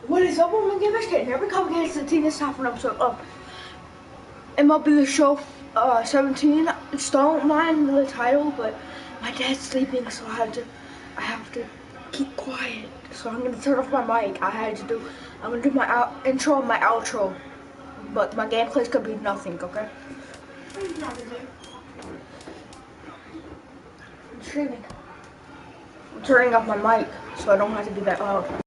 What is up, woman? Give us here. We come against the team this time for an episode of MLB The Show 17. Just don't mind the title, but my dad's sleeping, so I have to keep quiet. So I'm gonna turn off my mic. I'm gonna do my intro and my outro, but my gameplays could be nothing. Okay. I'm streaming. I'm turning off my mic so I don't have to be that loud.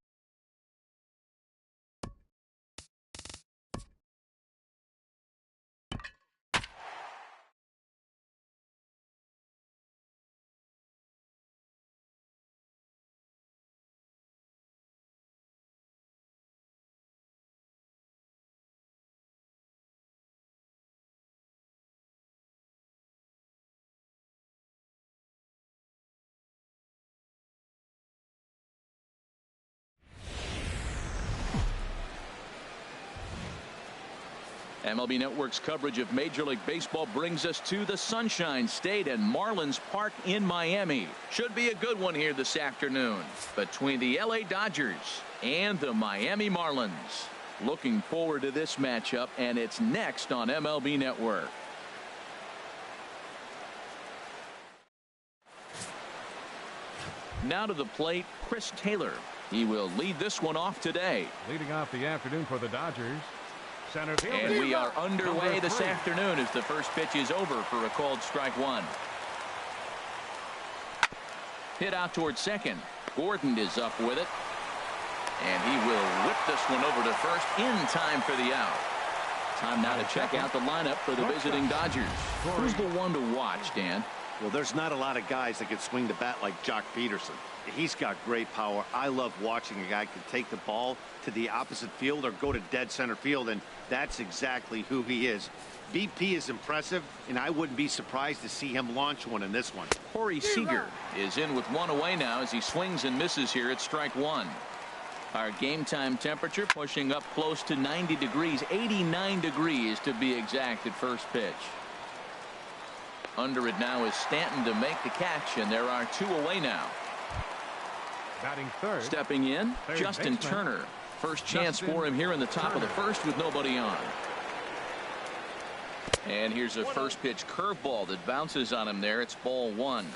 MLB Network's coverage of Major League Baseball brings us to the Sunshine State and Marlins Park in Miami. Should be a good one here this afternoon between the LA Dodgers and the Miami Marlins. Looking forward to this matchup, and it's next on MLB Network. Now to the plate, Chris Taylor. He will lead this one off today. Leading off the afternoon for the Dodgers. Center field. And we are underway this afternoon as the first pitch is over for a called strike one. Hit out towards second. Gordon is up with it. And he will whip this one over to first in time for the out. Time now to check out the lineup for the visiting Dodgers. Who's the one to watch, Dan? Well, there's not a lot of guys that can swing the bat like Jock Peterson. He's got great power. I love watching a guy can take the ball to the opposite field or go to dead center field, and that's exactly who he is. BP is impressive, and I wouldn't be surprised to see him launch one in this one. Corey Seager is in with one away now as he swings and misses here at strike one. Our game time temperature pushing up close to 90 degrees, 89 degrees to be exact at first pitch. Under it now is Stanton to make the catch, and there are two away now. Batting third. Stepping in, Justin Turner. First chance for him here in the top of the first with nobody on. And here's a first pitch curveball that bounces on him there. It's ball one.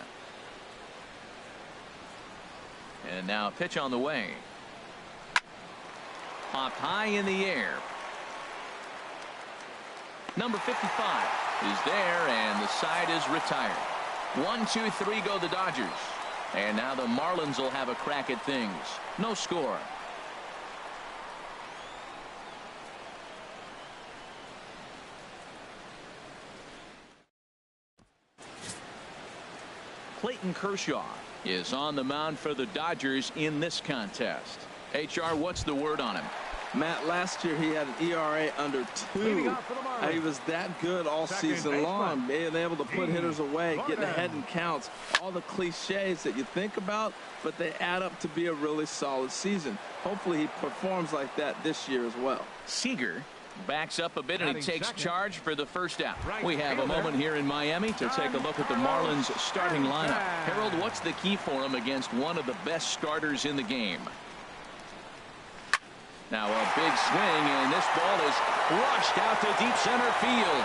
And now pitch on the way. Popped high in the air. Number 55 is there, and the side is retired. 1, 2, 3 go the Dodgers. And now the Marlins will have a crack at things. No score. Clayton Kershaw is on the mound for the Dodgers in this contest. HR, what's the word on him? Matt, last year he had an ERA under 2. He was that good all season long, being able to put hitters away, getting ahead in counts, all the cliches that you think about, but they add up to be a really solid season. Hopefully he performs like that this year as well. Seager backs up a bit and he takes charge for the first out. We have a moment here in Miami to take a look at the Marlins starting lineup. Harold, what's the key for him against one of the best starters in the game? Now a big swing, and this ball is rushed out to deep center field.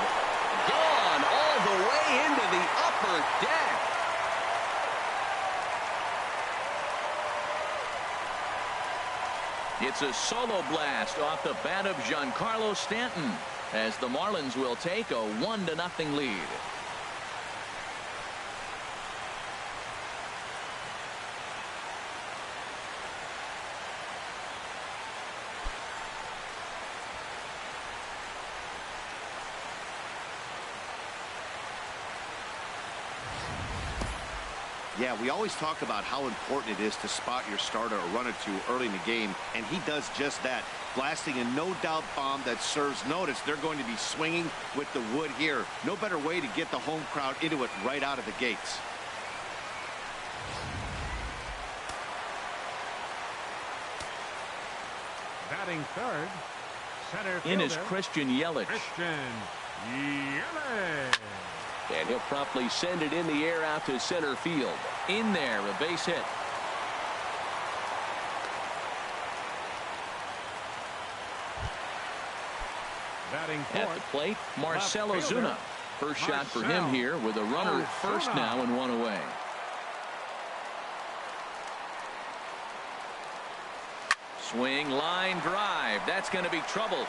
Gone all the way into the upper deck. It's a solo blast off the bat of Giancarlo Stanton as the Marlins will take a 1-0 lead. Yeah, we always talk about how important it is to spot your starter or run it to early in the game, and he does just that, blasting a no-doubt bomb that serves notice. They're going to be swinging with the wood here. No better way to get the home crowd into it right out of the gates. Batting third. Center in fielder. is Christian Yelich. And he'll promptly send it in the air out to center field. In there, a base hit. Batting At the fourth, plate, Marcell left fielder, Ozuna. First shot for him Marcell here with a runner at first Ozuna. now and one away. Swing, line drive. That's going to be trouble.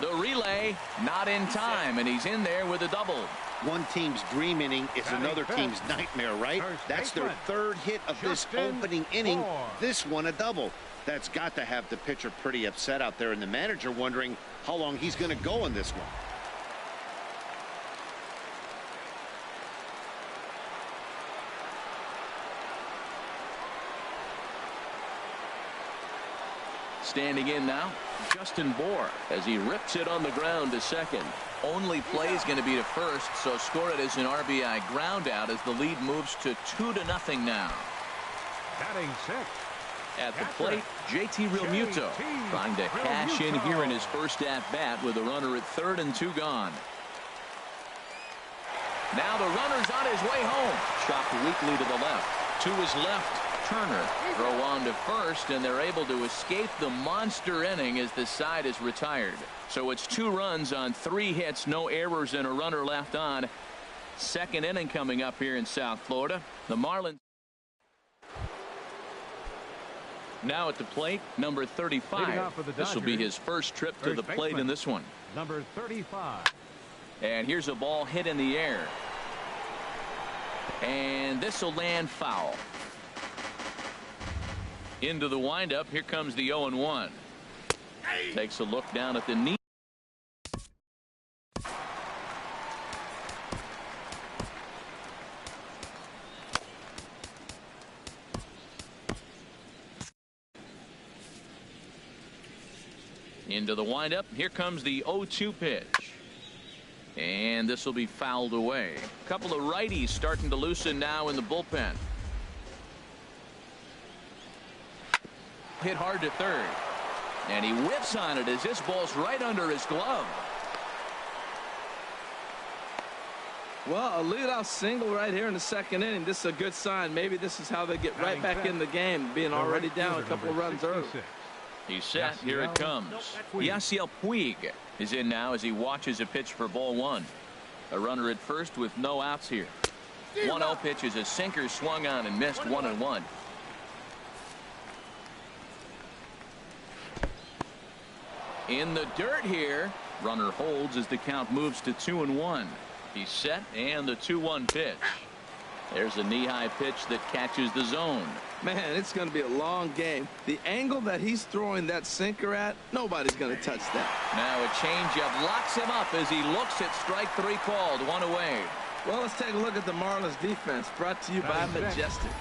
The relay not in time, and he's in there with a double. One team's dream inning is Batting another fifth, team's nightmare, right? first That's their baseman, third hit of this Justin opening inning. Moore. This one a double. That's got to have the pitcher pretty upset out there, and the manager wondering how long he's going to go on this one. Standing in now, Justin Moore, as he rips it on the ground to second. Only play is going to be to first, so score it as an RBI ground out as the lead moves to 2-0 now. Batting sixth, At the plate, JT Realmuto trying to cash in here in his first at-bat with a runner at third and 2 gone. Now the runner's on his way home. Chopped weakly to the left. To his left, Turner. Throw on to first, and they're able to escape the monster inning as the side is retired. So it's 2 runs on 3 hits, no errors, and a runner left on. Second inning coming up here in South Florida. The Marlins. Now at the plate, number 35. This will be his first trip to the plate in this one. number 35. And here's a ball hit in the air. And this will land foul. Into the windup. Here comes the 0-1. Takes a look down at the knee. Into the windup. Here comes the 0-2 pitch. And this will be fouled away. A couple of righties starting to loosen now in the bullpen. Hit hard to third. And he whips on it as this ball's right under his glove. Well, a leadoff single right here in the second inning. This is a good sign. Maybe this is how they get right back in the game, being already down a couple of runs early. He's set. Here it comes. Yasiel Puig is in now as he watches a pitch for ball 1. A runner at first with no outs here. 1-0 pitch is a sinker swung on and missed 1-1. In the dirt here. Runner holds as the count moves to 2-1. He's set, and the 2-1 pitch. There's a knee-high pitch that catches the zone. Man, it's going to be a long game. The angle that he's throwing that sinker at, nobody's going to touch that. Now a changeup locks him up as he looks at strike 3 called. 1 away. Well, let's take a look at the Marlins defense, brought to you by Majestic.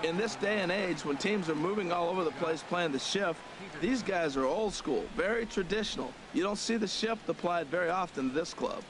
In this day and age, when teams are moving all over the place playing the shift, these guys are old school, very traditional. You don't see the shift applied very often to this club.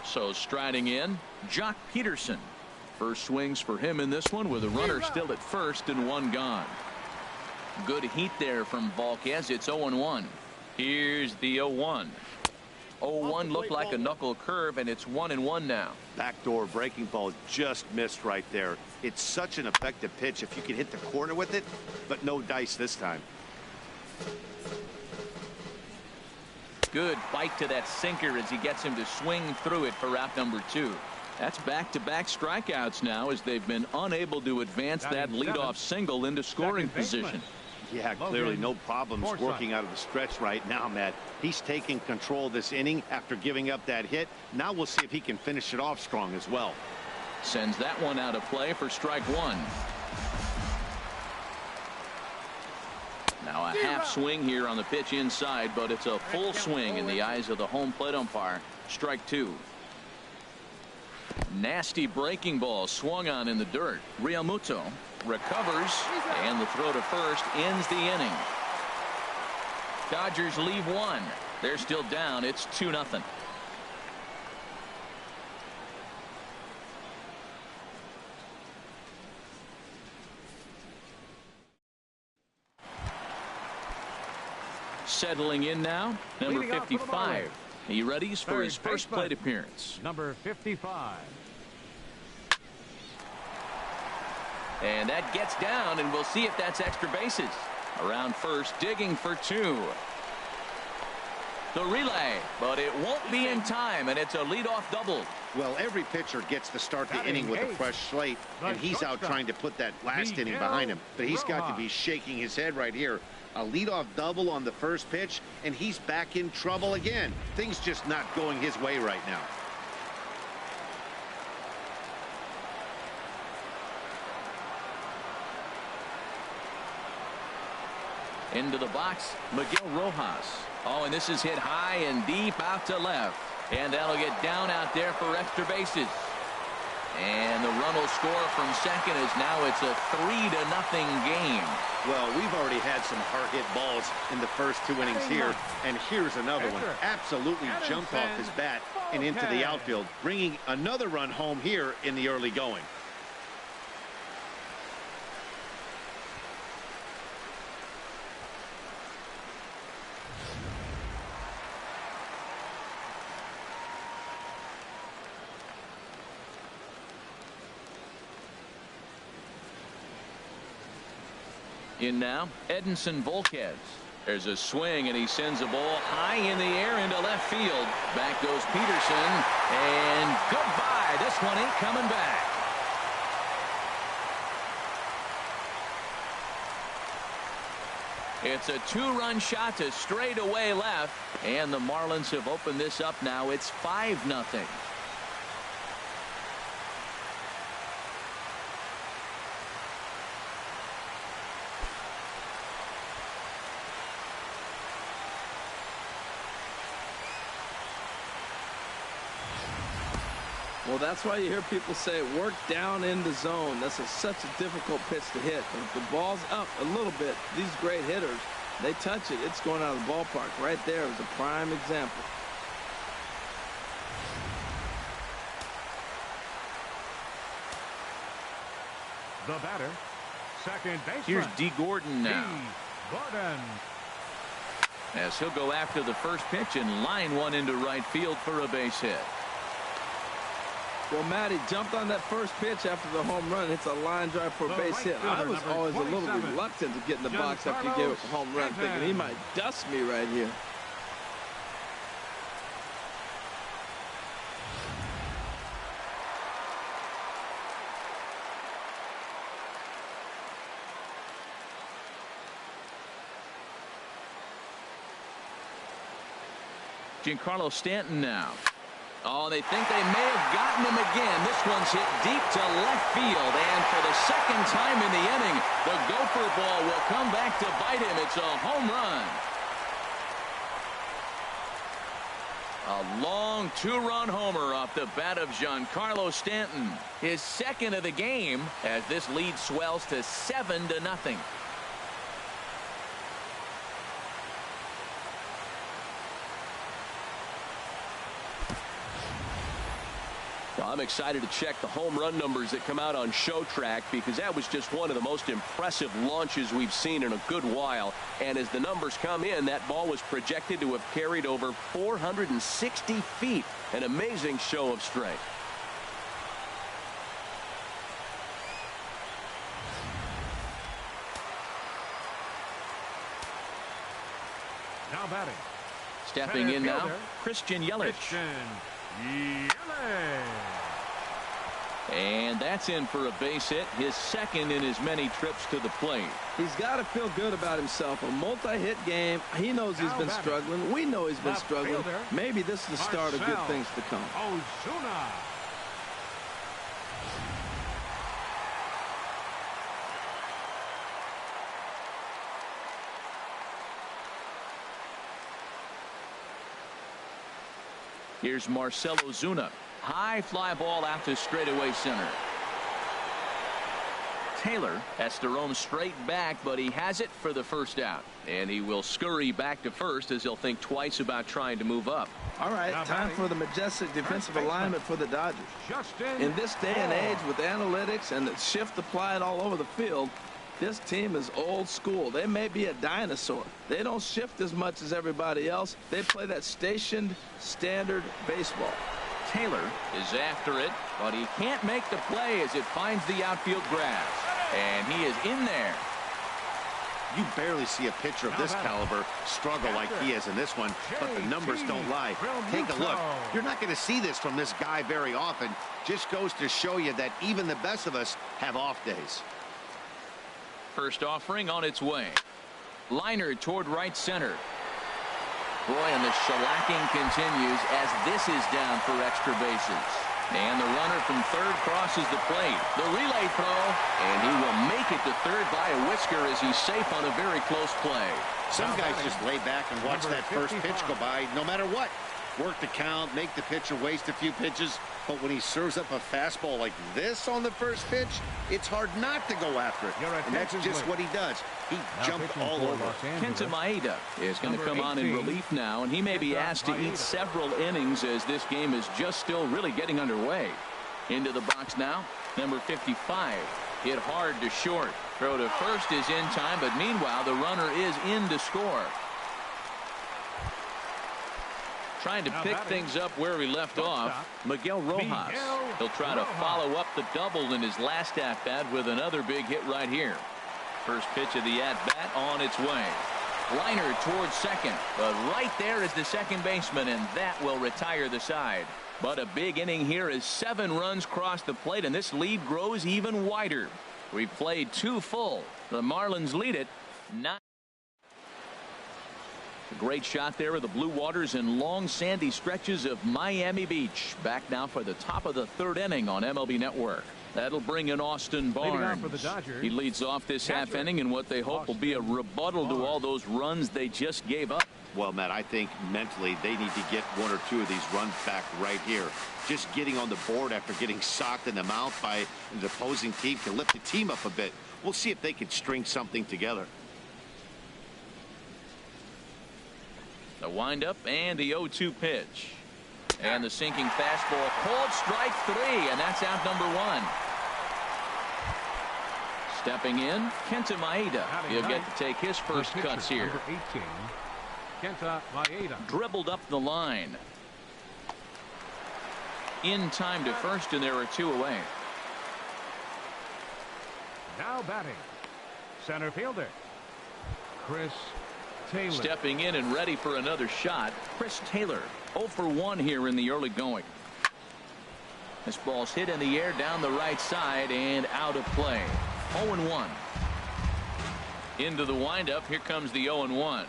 So striding in, Jock Peterson. First swings for him in this one with a runner still at first and 1 gone. Good heat there from Volquez. It's 0-1. Here's the 0-1. 0-1 looked like a knuckle curve, and it's 1-1 now. Backdoor breaking ball just missed right there. It's such an effective pitch if you can hit the corner with it, but no dice this time. Good bite to that sinker as he gets him to swing through it for out number 2. That's back-to-back strikeouts now as they've been unable to advance that leadoff single into scoring position. Yeah, clearly no problems working out of the stretch right now, Matt. He's taking control of this inning after giving up that hit. Now we'll see if he can finish it off strong as well. Sends that one out of play for strike one. Now a half swing here on the pitch inside, but it's a full swing in the eyes of the home plate umpire. Strike two. Nasty breaking ball swung on in the dirt. Realmuto recovers, and the throw to first ends the inning. Dodgers leave one. They're still down. It's 2-0. Settling in now, number 55. He readies for his first plate appearance. Number 55. And that gets down, and we'll see if that's extra bases. Around first, digging for two. The relay, but it won't be in time, and it's a leadoff double. Well, every pitcher gets to start the inning with a fresh slate, and he's out trying to put that last inning behind him. But he's got to be shaking his head right here. A leadoff double on the first pitch, and he's back in trouble again. Things just not going his way right now. Into the box, Miguel Rojas. Oh, and this is hit high and deep out to left. And that'll get down out there for extra bases. And the run will score from second as now it's a 3-0 game. Well, we've already had some hard-hit balls in the first two innings here. And here's another one. Absolutely jumped off his bat and into the outfield, bringing another run home here in the early going. In now, Edinson Volquez. There's a swing, and he sends a ball high in the air into left field. Back goes Peterson, and goodbye. This one ain't coming back. It's a two-run shot to straightaway left, and the Marlins have opened this up now. It's 5-0. Well, that's why you hear people say work down in the zone. That's such a difficult pitch to hit. But if the ball's up a little bit, these great hitters, they touch it, it's going out of the ballpark. Right there is a prime example. The batter, second baseman. Here's D. Gordon now. Gordon. As he'll go after the first pitch and line one into right field for a base hit. Well, Matty jumped on that first pitch after the home run. It's a line drive for a base hit. I was always a little reluctant to get in the box after he gave up a home run, thinking he might dust me right here. Giancarlo Stanton now. Oh, they think they may have gotten him again. This one's hit deep to left field. And for the second time in the inning, the gopher ball will come back to bite him. It's a home run. A long two-run homer off the bat of Giancarlo Stanton. His second of the game as this lead swells to 7-0. I'm excited to check the home run numbers that come out on Show Track because that was just one of the most impressive launches we've seen in a good while. And as the numbers come in, that ball was projected to have carried over 460 feet. An amazing show of strength. Now batting. Stepping in now, Christian Yelich. And that's in for a base hit, his second in as many trips to the plate. He's got to feel good about himself. A multi-hit game. He knows he's been struggling. We know he's been struggling. Maybe this is the start of good things to come. Ozuna. Here's Marcell Ozuna. High fly ball out to straightaway center. Taylor has to roam straight back, but he has it for the first out. And he will scurry back to first as he'll think twice about trying to move up. All right, time for the majestic defensive alignment for the Dodgers. In this day and age with analytics and the shift applied all over the field, this team is old school. They may be a dinosaur. They don't shift as much as everybody else. They play that stationed standard baseball. Taylor is after it, but he can't make the play as it finds the outfield grass. And he is in there. You barely see a pitcher of this caliber struggle like he is in this one, but the numbers don't lie. Take a look. You're not going to see this from this guy very often. Just goes to show you that even the best of us have off days. First offering on its way. Liner toward right center. Boy, and the shellacking continues as this is down for extra bases. And the runner from third crosses the plate. The relay throw, and he will make it to third by a whisker as he's safe on a very close play. Some guys just lay back and watch that first pitch go by no matter what. Work the count, make the pitcher waste a few pitches. But when he serves up a fastball like this on the first pitch, it's hard not to go after it. And that's just what he does. He jumped all over. Kenta Maeda is going to come on in relief now, and he may be asked to eat several innings as this game is just still really getting underway. Into the box now, number 55. Hit hard to short. Throw to first is in time, but meanwhile the runner is in to score. Trying to pick things up where he left off, Miguel Rojas. He'll try to follow up the double in his last at-bat with another big hit right here. First pitch of the at-bat on its way. Liner towards second, but right there is the second baseman, and that will retire the side. But a big inning here as 7 runs cross the plate, and this lead grows even wider. We've played 2 full. The Marlins lead it 9. A great shot there of the blue waters and long sandy stretches of Miami Beach. Back now for the top of the 3rd inning on MLB Network. That'll bring in Austin Barnes. He leads off this half inning in what they hope will be a rebuttal to all those runs they just gave up. Well, Matt, I think mentally they need to get 1 or 2 of these runs back right here. Just getting on the board after getting socked in the mouth by the opposing team can lift the team up a bit. We'll see if they can string something together. The windup and the 0-2 pitch. And the sinking fastball. Called strike 3, and that's out number 1. Stepping in, Kenta Maeda. He'll get to take his first cuts here. Number 18, Kenta Maeda. Dribbled up the line. In time to first, and there are 2 away. Now batting, center fielder, Chris Taylor. Stepping in and ready for another shot, Chris Taylor. 0 for 1 here in the early going. This ball's hit in the air down the right side and out of play. 0-1. Into the windup. Here comes the 0-1.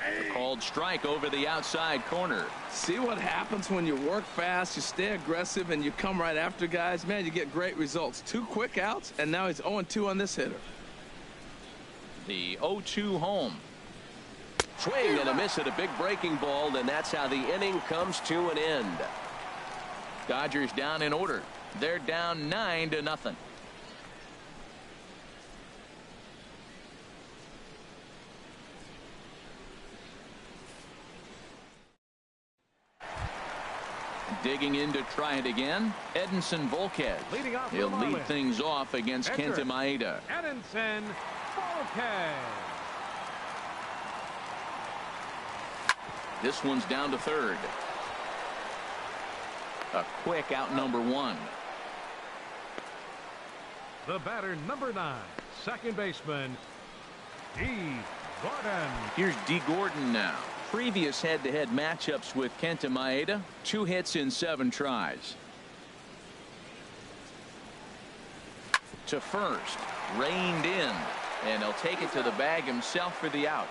A called strike over the outside corner. See what happens when you work fast, you stay aggressive, and you come right after guys. Man, you get great results. 2 quick outs, and now he's 0-2 on this hitter. The 0-2 home. Swing and a miss at a big breaking ball, and that's how the inning comes to an end. Dodgers down in order. They're down 9-0. Digging in to try it again, Edinson Volquez. He'll lead things off against Kenta Maeda. Edinson Volquez. This one's down to third. A quick out number 1. The batter number 9, second baseman, D. Gordon. Here's D. Gordon now. Previous head-to-head matchups with Kenta Maeda, 2 hits in 7 tries. to first. Reined in. And he'll take it to the bag himself for the out.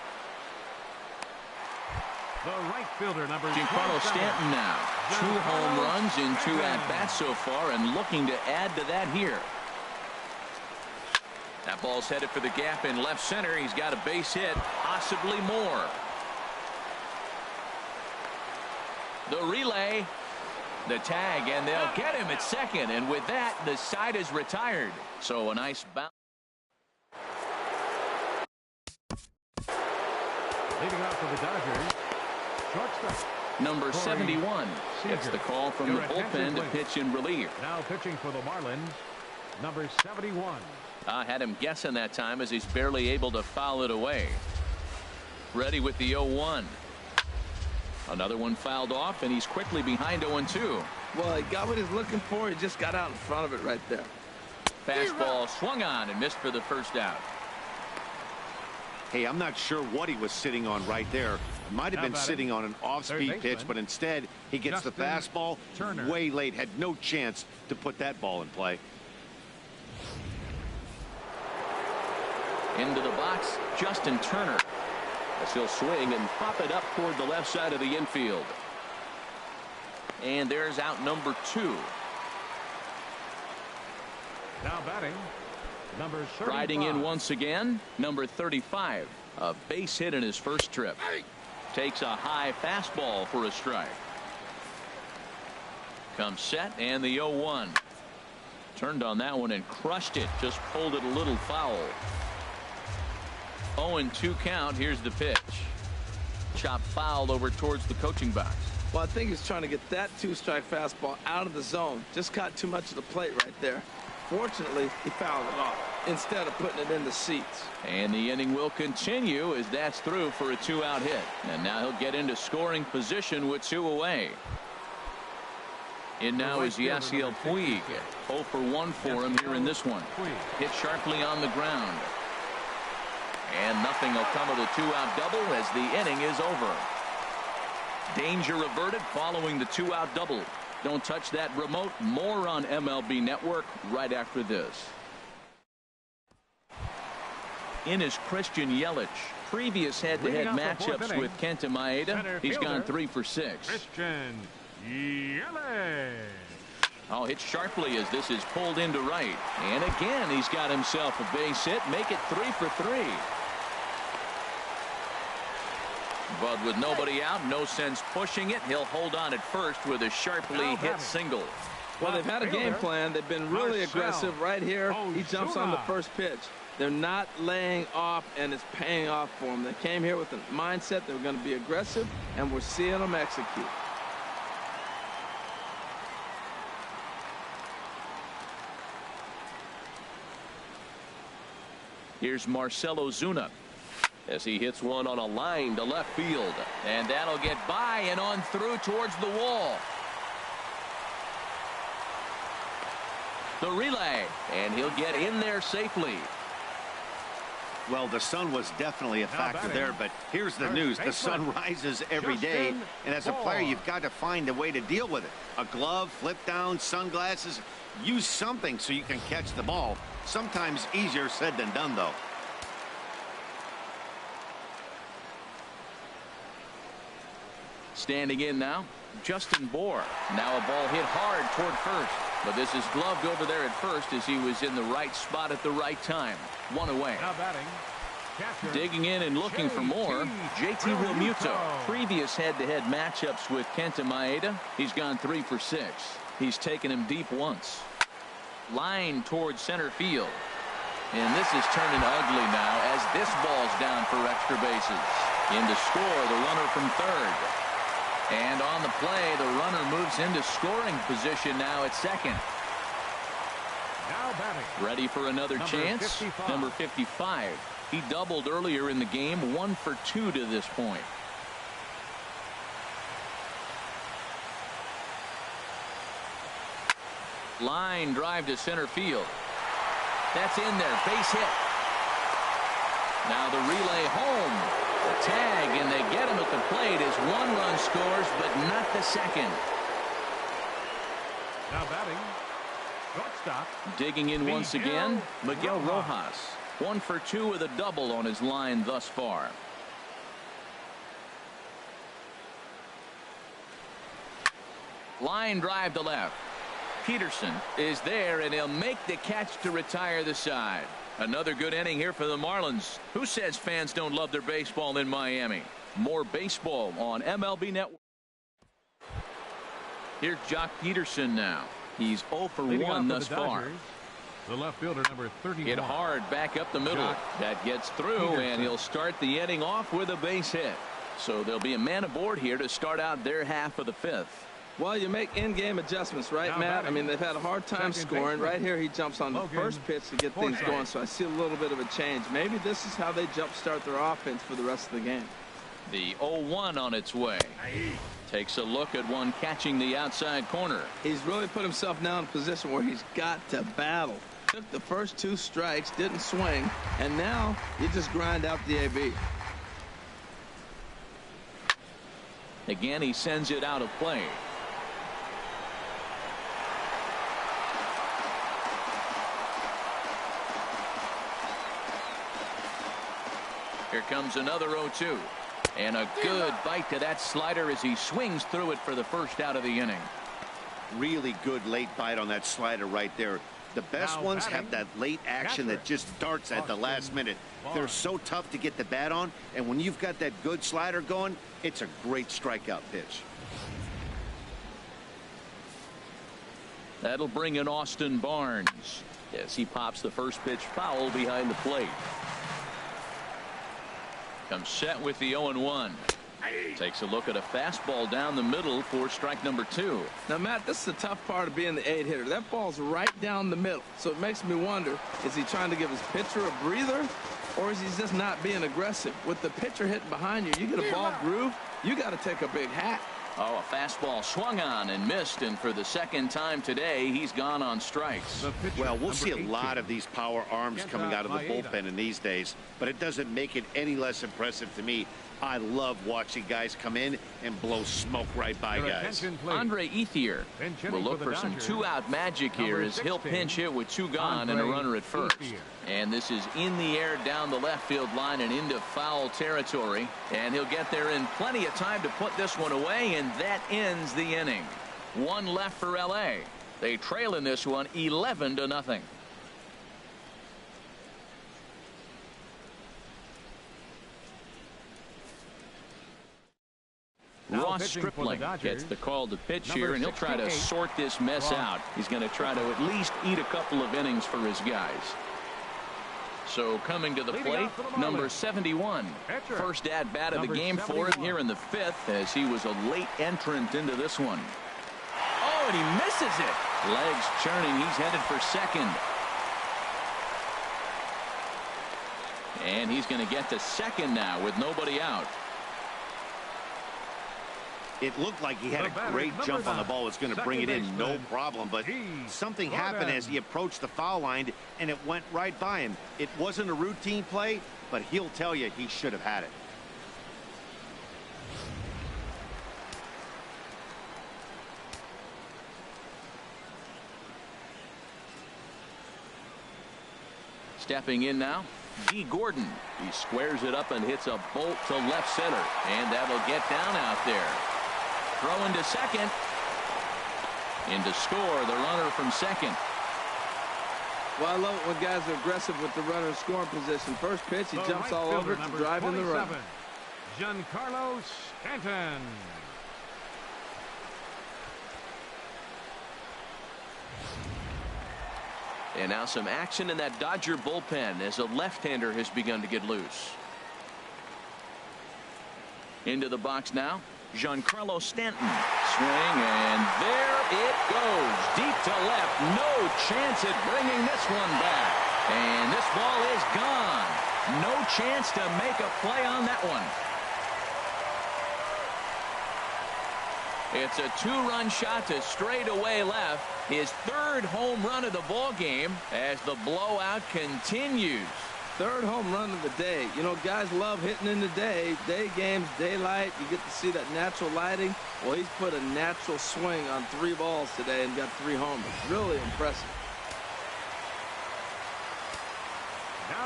The right fielder, number Giancarlo 27. Stanton now. 2 home runs in 2 at-bats so far and looking to add to that here. That ball's headed for the gap in left center. He's got a base hit, possibly more. The relay, the tag, and they'll get him at second. And with that, the side is retired. So a nice bounce. Leading off for the Dodgers, shortstop. Number 71 gets the call from the bullpen to pitch in relief. Now pitching for the Marlins, number 71. I had him guessing that time as he's barely able to foul it away. Ready with the 0-1. Another one fouled off, and he's quickly behind 0-2. Well, he got what he's looking for. He just got out in front of it right there. Fastball swung on and missed for the first out. Hey, I'm not sure what he was sitting on right there. Might have been sitting on an off-speed pitch, but instead he gets the fastball way late. Had no chance to put that ball in play. Into the box, Justin Turner. As he'll swing and pop it up toward the left side of the infield. And there's out number 2. Now batting, number 35. Riding in once again, number 35. A base hit in his first trip. Takes a high fastball for a strike. Comes set and the 0-1. Turned on that one and crushed it. Just pulled it a little foul. 0-2 count. Here's the pitch. Chop fouled over towards the coaching box. Well, I think he's trying to get that 2-strike fastball out of the zone. Just got too much of the plate right there. Fortunately, he fouled it off instead of putting it in the seats. And the inning will continue as that's through for a 2-out hit. And now he'll get into scoring position with 2 away. And now is Yasiel Puig. 0 for 1 for him here in this one. Hit sharply on the ground. And nothing will come of the 2-out double as the inning is over. Danger averted following the 2-out double. Don't touch that remote. More on MLB Network right after this. In is Christian Yelich. Previous head-to-head matchups with Kenta Maeda. He's gone 3 for 6. Christian Yelich. Oh, hit sharply as this is pulled into right. And again, he's got himself a base hit. Make it 3 for 3. But with nobody out, no sense pushing it. He'll hold on at first with a sharply hit single. Well, they've had a game plan. They've been really aggressive right here. He jumps on the first pitch. They're not laying off, and it's paying off for them. They came here with a mindset they were going to be aggressive, and we're seeing them execute. Here's Marcell Ozuna as he hits one on a line to left field. And that'll get by and on through towards the wall. The relay, and he'll get in there safely. Well, the sun was definitely a factor there, but here's the news. The sun rises every day, and as a player, you've got to find a way to deal with it. A glove, flip down, sunglasses, use something so you can catch the ball. Sometimes easier said than done, though. Standing in now, Justin Bour. Now a ball hit hard toward first. But this is gloved over there at first as he was in the right spot at the right time. 1 away. Now batting, catcher, digging in and looking for more, JT Realmuto. Previous head-to-head matchups with Kenta Maeda. He's gone 3 for 6. He's taken him deep once. Line towards center field. And this is turning ugly now as this ball's down for extra bases. In to score, the runner from third. And on the play, the runner moves into scoring position now at second. Now batting. Ready for another chance? 55. Number 55. He doubled earlier in the game, 1 for 2 to this point. Line drive to center field. That's in there. Base hit. Now the relay home. The tag, and they get him at the plate as 1 run scores, but not the second. Now batting, Shortstop. Digging in once again, Miguel Rojas. 1 for 2 with a double on his line thus far. Line drive to left. Peterson is there, and he'll make the catch to retire the side. Another good inning here for the Marlins. Who says fans don't love their baseball in Miami? More baseball on MLB Network. Here's Jock Peterson now. He's 0 for 1 thus far. The left fielder, number 31. Hit hard back up the middle. That gets through, and he'll start the inning off with a base hit. So there'll be a man aboard here to start out their half of the 5th. Well, you make in-game adjustments, right, Matt? I mean, they've had a hard time scoring. Right here, he jumps on the first pitch to get things going, so I see a little bit of a change. Maybe this is how they jumpstart their offense for the rest of the game. The 0-1 on its way. Takes a look at one catching the outside corner. He's really put himself now in a position where he's got to battle. Took the first 2 strikes, didn't swing, and now you just grind out the AB. Again, he sends it out of play. Here comes another 0-2. And a good bite to that slider as he swings through it for the first out of the inning. Really good late bite on that slider right there. The best ones have that late action that just darts at the last minute. They're so tough to get the bat on, and when you've got that good slider going, it's a great strikeout pitch. That'll bring in Austin Barnes as he pops the first pitch foul behind the plate. Comes set with the 0-1. Takes a look at a fastball down the middle for strike number 2. Now, Matt, this is the tough part of being the 8-hitter. That ball's right down the middle. So it makes me wonder, is he trying to give his pitcher a breather, or is he just not being aggressive? With the pitcher hitting behind you, you get a ball groove, you got to take a big hat. Oh, a fastball swung on and missed, and for the second time today, he's gone on strikes. Well, we'll see a lot of these power arms coming out of the bullpen in these days, but it doesn't make it any less impressive to me. I love watching guys come in and blow smoke right by guys. Andre Ethier will look for some 2-out magic here as he'll pinch hit with 2 gone and a runner at first. And this is in the air down the left field line and into foul territory. And he'll get there in plenty of time to put this one away, and that ends the inning. 1 left for LA. They trail in this one 11-0. Ross Stripling gets the call to pitch here, and he'll try to sort this mess out. He's going to try to at least eat a couple of innings for his guys. So coming to the plate, number 71. First at bat of the game for him here in the 5th, as he was a late entrant into this one. Oh, and he misses it. Legs churning. He's headed for second. And he's going to get to second now with nobody out. It looked like he had a great jump on the ball. It's going to bring it in no problem, but something happened as he approached the foul line, and it went right by him. It wasn't a routine play, but he'll tell you he should have had it. Stepping in now, G. Gordon. He squares it up and hits a bolt to left center, and that'll get down out there. Throw into second. In to score, the runner from second. Well, I love it when guys are aggressive with the runner in scoring position. First pitch, he jumps all over it to drive in the run. Giancarlo Stanton. And now some action in that Dodger bullpen as a left-hander has begun to get loose. Into the box now, Giancarlo Stanton. Swing, and there it goes. Deep to left. No chance at bringing this one back. And this ball is gone. No chance to make a play on that one. It's a 2-run shot to straightaway left. His 3rd home run of the ball game as the blowout continues. 3rd home run of the day. You know, guys love hitting in the day games, daylight. You get to see that natural lighting. Well, he's put a natural swing on 3 balls today and got 3 homers. Really impressive.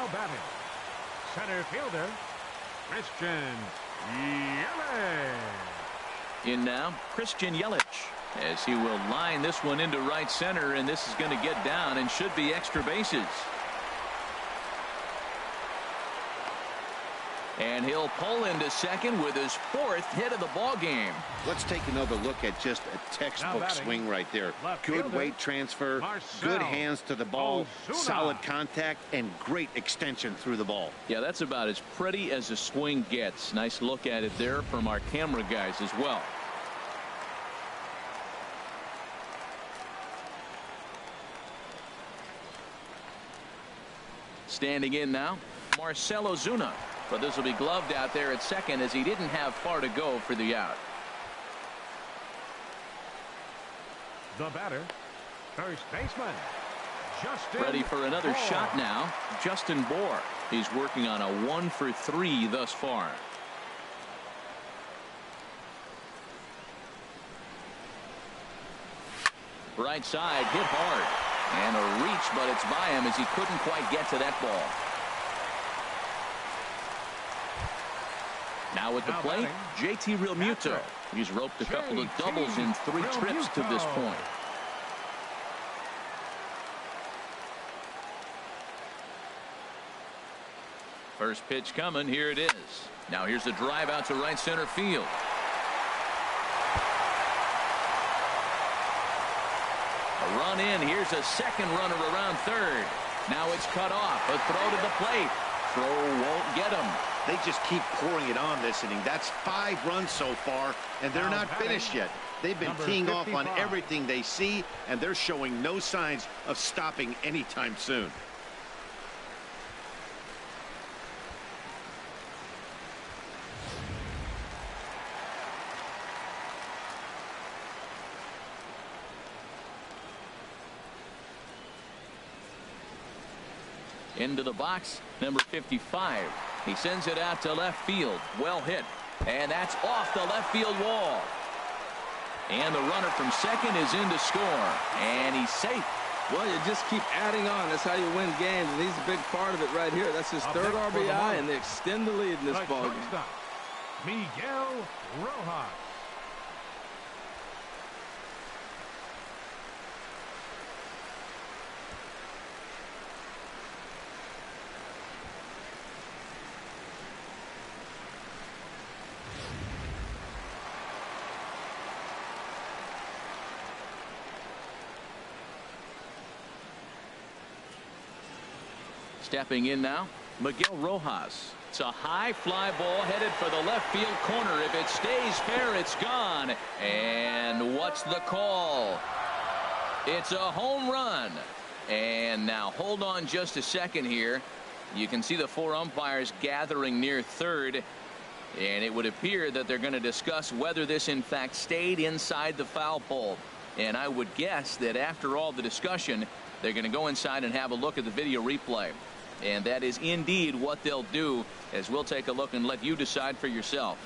Now batting, center fielder, Christian Yelich. In now, Christian Yelich, as he will line this one into right center, and this is going to get down and should be extra bases. And he'll pull into second with his 4th hit of the ball game. Let's take another look at just a textbook swing right there. Good weight transfer, good hands to the ball, solid contact, and great extension through the ball. Yeah, that's about as pretty as a swing gets. Nice look at it there from our camera guys as well. Standing in now, Marcell Ozuna. But this will be gloved out there at second, as he didn't have far to go for the out. The batter, first baseman, Justin Ready for another Bohr. shot now, Justin Bohr. He's working on a 1-for-3 thus far. Right side, hit hard. And a reach, but it's by him as he couldn't quite get to that ball. Now at the plate, JT Realmuto. He's roped a couple of doubles in 3 trips to this point. First pitch coming. Here it is. Now here's a drive out to right center field. A run in. Here's a second runner around third. Now it's cut off. A throw to the plate. Throw won't get him. They just keep pouring it on this inning. That's 5 runs so far, and they're not finished yet. They've been teeing off on everything they see, and they're showing no signs of stopping anytime soon. Into the box, number 55. He sends it out to left field. Well hit. And that's off the left field wall. And the runner from second is in to score. And he's safe. Well, you just keep adding on. That's how you win games. And he's a big part of it right here. That's his 3rd RBI, and they extend the lead in this ball game. Miguel Rojas. Stepping in now, Miguel Rojas. It's a high fly ball headed for the left field corner. If it stays fair, it's gone. And what's the call? It's a home run. And now hold on just a second here. You can see the 4 umpires gathering near third. And it would appear that they're going to discuss whether this in fact stayed inside the foul pole. And I would guess that after all the discussion, they're going to go inside and have a look at the video replay. And that is indeed what they'll do, as we'll take a look and let you decide for yourself.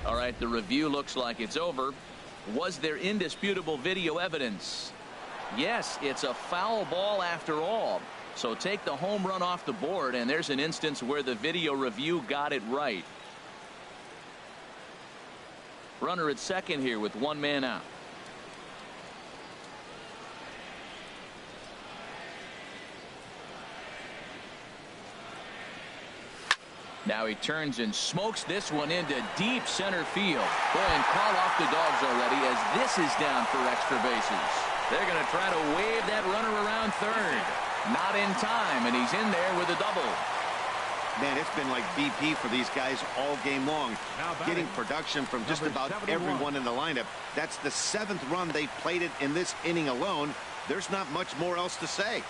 All right, the review looks like it's over. Was there indisputable video evidence? Yes, it's a foul ball after all. So take the home run off the board, and there's an instance where the video review got it right. Runner at second here with 1 man out. Now he turns and smokes this one into deep center field. Boy, and call off the dogs already, as this is down for extra bases. They're going to try to wave that runner around third. Not in time, and he's in there with a double. Man, it's been like BP for these guys all game long. Getting production from just about everyone in the lineup. That's the 7th run they've plated in this inning alone. There's not much more else to say.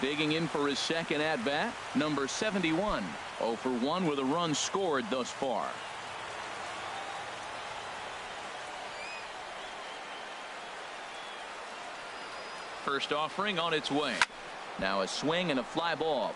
Digging in for his second at-bat, number 71. 0 for 1 with a run scored thus far. First offering on its way. Now a swing and a fly ball.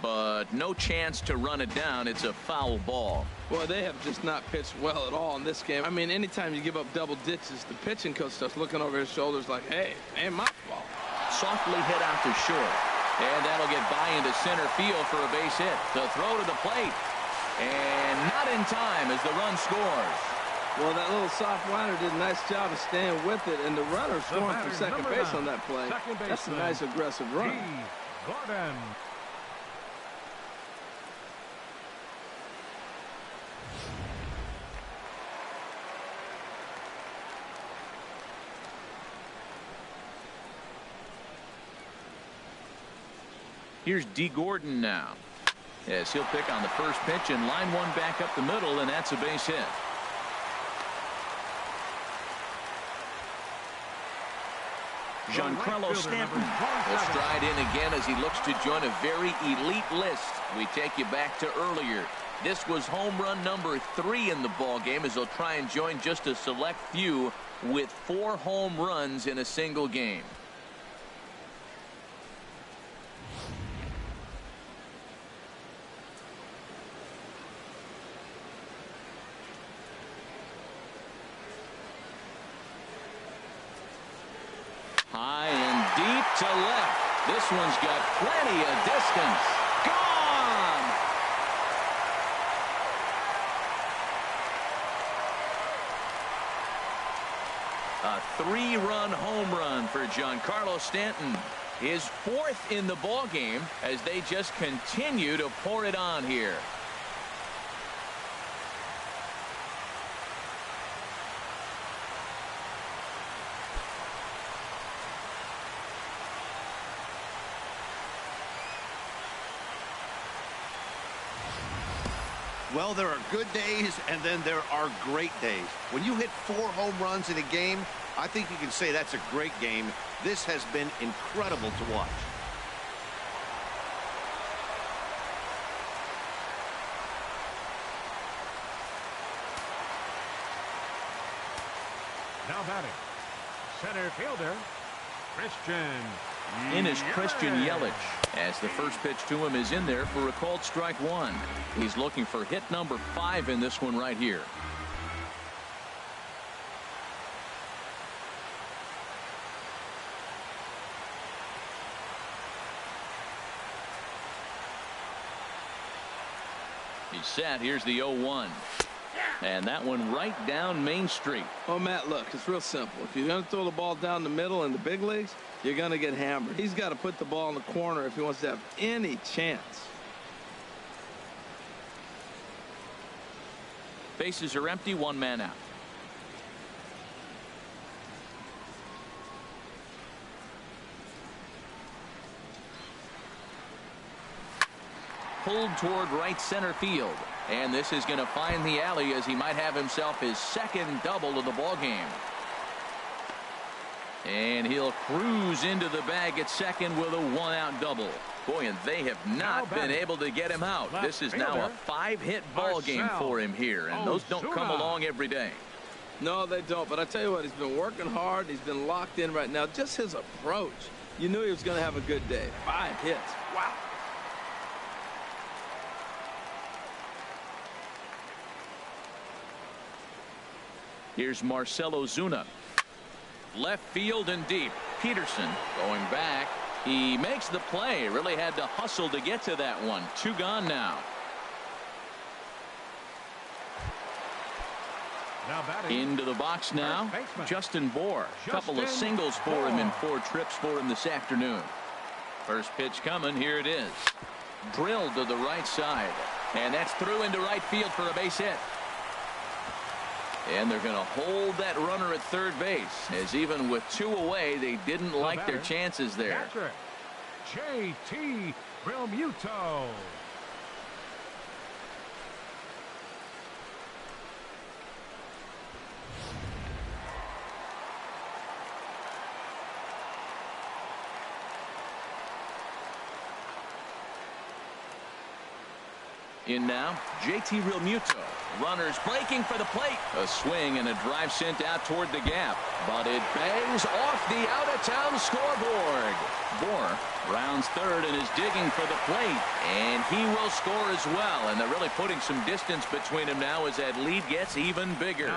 but no chance to run it down. It's a foul ball. Well, they have just not pitched well at all in this game. I mean, anytime you give up double ditches, the pitching coach starts looking over his shoulders like, hey, man, my fault. Softly hit out to short. And that'll get by into center field for a base hit. The throw to the plate. And not in time as the run scores. Well, that little soft liner did a nice job of staying with it, and the runner scoring from second base on that play. That's a nice aggressive run. Gordon. Here's D. Gordon now. Yes, he'll pick on the first pitch and line one back up the middle, and that's a base hit. Giancarlo Stanton will stride in again as he looks to join a very elite list. We take you back to earlier. This was home run number 3 in the ball game as they'll try and join just a select few with 4 home runs in a single game. High and deep to left. This one's got plenty of distance. Gone! A 3-run home run for Giancarlo Stanton. His 4th in the ball game as they just continue to pour it on here. Well, there are good days, and then there are great days. When you hit 4 home runs in a game, I think you can say that's a great game. This has been incredible to watch. Now batting, center fielder, Christian. In is Christian Yelich as the first pitch to him is in there for a called strike 1. He's looking for hit number 5 in this one right here. He's set. Here's the 0-1. And that one right down Main Street. Oh, Matt, look, it's real simple. If you're going to throw the ball down the middle in the big leagues, you're going to get hammered. He's got to put the ball in the corner if he wants to have any chance. Bases are empty, 1 man out. Pulled toward right center field. And this is going to find the alley as he might have himself his 2nd double of the ball game. And he'll cruise into the bag at second with a 1-out double. Boy, and they have not been able to get him out. This is now a 5-hit ball game for him here, and those don't come along every day. No, they don't. But I tell you what, he's been working hard. He's been locked in right now. Just his approach. You knew he was going to have a good day. 5 hits. Wow. Here's Marcell Ozuna. Left field and deep. Peterson going back. He makes the play. Really had to hustle to get to that one. 2 gone now. Into the box now. Justin Bour. Couple of singles for him and 4 trips for him this afternoon. First pitch coming. Here it is. Drilled to the right side. And that's through into right field for a base hit. And they're going to hold that runner at third base, as even with 2 away, they didn't like their chances there. JT Realmuto. In now, JT Realmuto. Runners breaking for the plate. A swing and a drive sent out toward the gap. But it bangs off the out-of-town scoreboard. Bohr rounds third and is digging for the plate. And he will score as well. And they're really putting some distance between them now as that lead gets even bigger.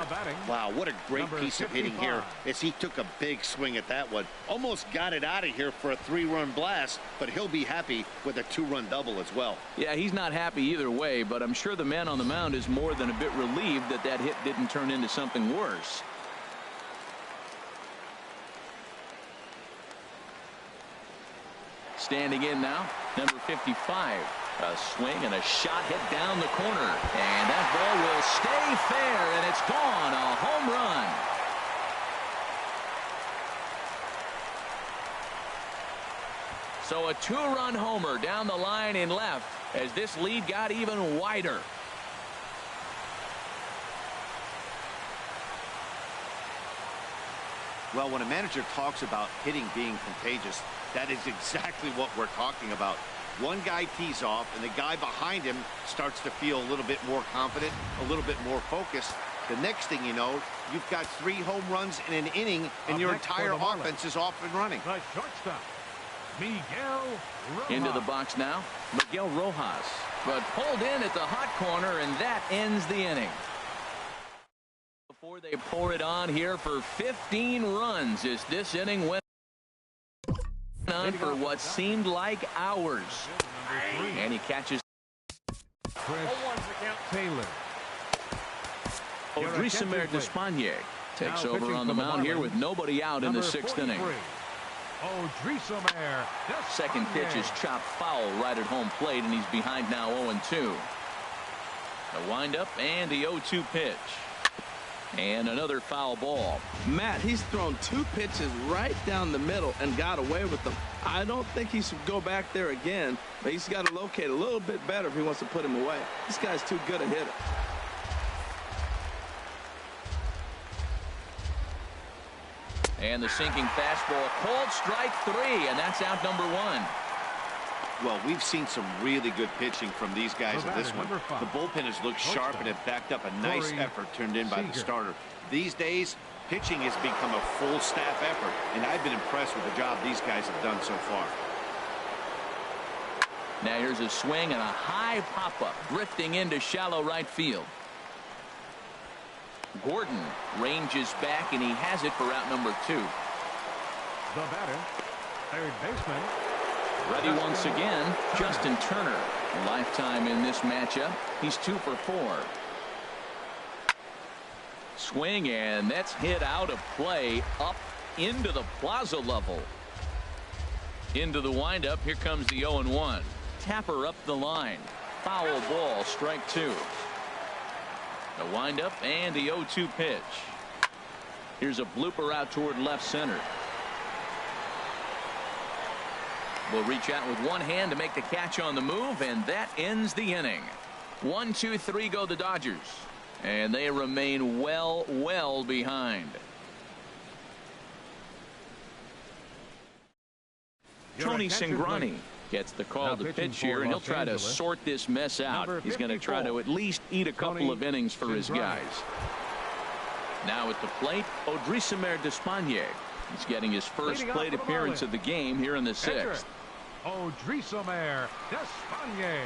Wow, what a great piece of hitting here as he took a big swing at that one. Almost got it out of here for a 3-run blast, but he'll be happy with a 2-run double as well. Yeah, he's not happy either way, but I'm sure the man on the mound is more than a bit relieved that that hit didn't turn into something worse. Standing in now, number 55. A swing and a shot hit down the corner. And that ball will stay fair, and it's gone. A home run. So a 2-run homer down the line in left as this lead got even wider. Well, when a manager talks about hitting being contagious, that is exactly what we're talking about. One guy tees off, and the guy behind him starts to feel a little bit more confident, a little bit more focused. The next thing you know, you've got 3 home runs in an inning, and your entire offense is off and running. The shortstop, Miguel Rojas. Into the box now, Miguel Rojas. But pulled in at the hot corner, and that ends the inning. Before they pour it on here for 15 runs as this inning went on for what seemed like hours. And he catches Taylor. Odrisamer Despaigne takes over on the mound here with nobody out in the 6th inning. Second pitch is chopped foul right at home plate, and he's behind now 0-2. A windup and the 0-2 pitch. And another foul ball. Matt, he's thrown 2 pitches right down the middle and got away with them. I don't think he should go back there again, but he's got to locate a little bit better if he wants to put him away. This guy's too good a hitter. And the sinking fastball, called strike 3, and that's out number 1. Well, we've seen some really good pitching from these guys in this one. The bullpen has looked sharp and have backed up a nice effort turned in by the starter. These days, pitching has become a full staff effort, and I've been impressed with the job these guys have done so far. Now here's a swing and a high pop-up, drifting into shallow right field. Gordon ranges back, and he has it for out number 2. The batter, third baseman. Ready once again, Justin Turner. Lifetime in this matchup. He's 2 for 4. Swing, and that's hit out of play up into the plaza level. Into the windup. Here comes the 0-1. Tapper up the line. Foul ball, strike 2. The windup and the 0-2 pitch. Here's a blooper out toward left center. Will reach out with one hand to make the catch on the move, and that ends the inning. 1, 2, 3 go the Dodgers, and they remain well behind. Tony Cingrani gets the call to pitch here, and he'll try to sort this mess out. He's going to try to at least eat a couple of innings for his guys. Now at the plate, Odrisamer Despaigne. He's getting his first plate appearance of the game here in the 6th. Odrisamer Despaigne.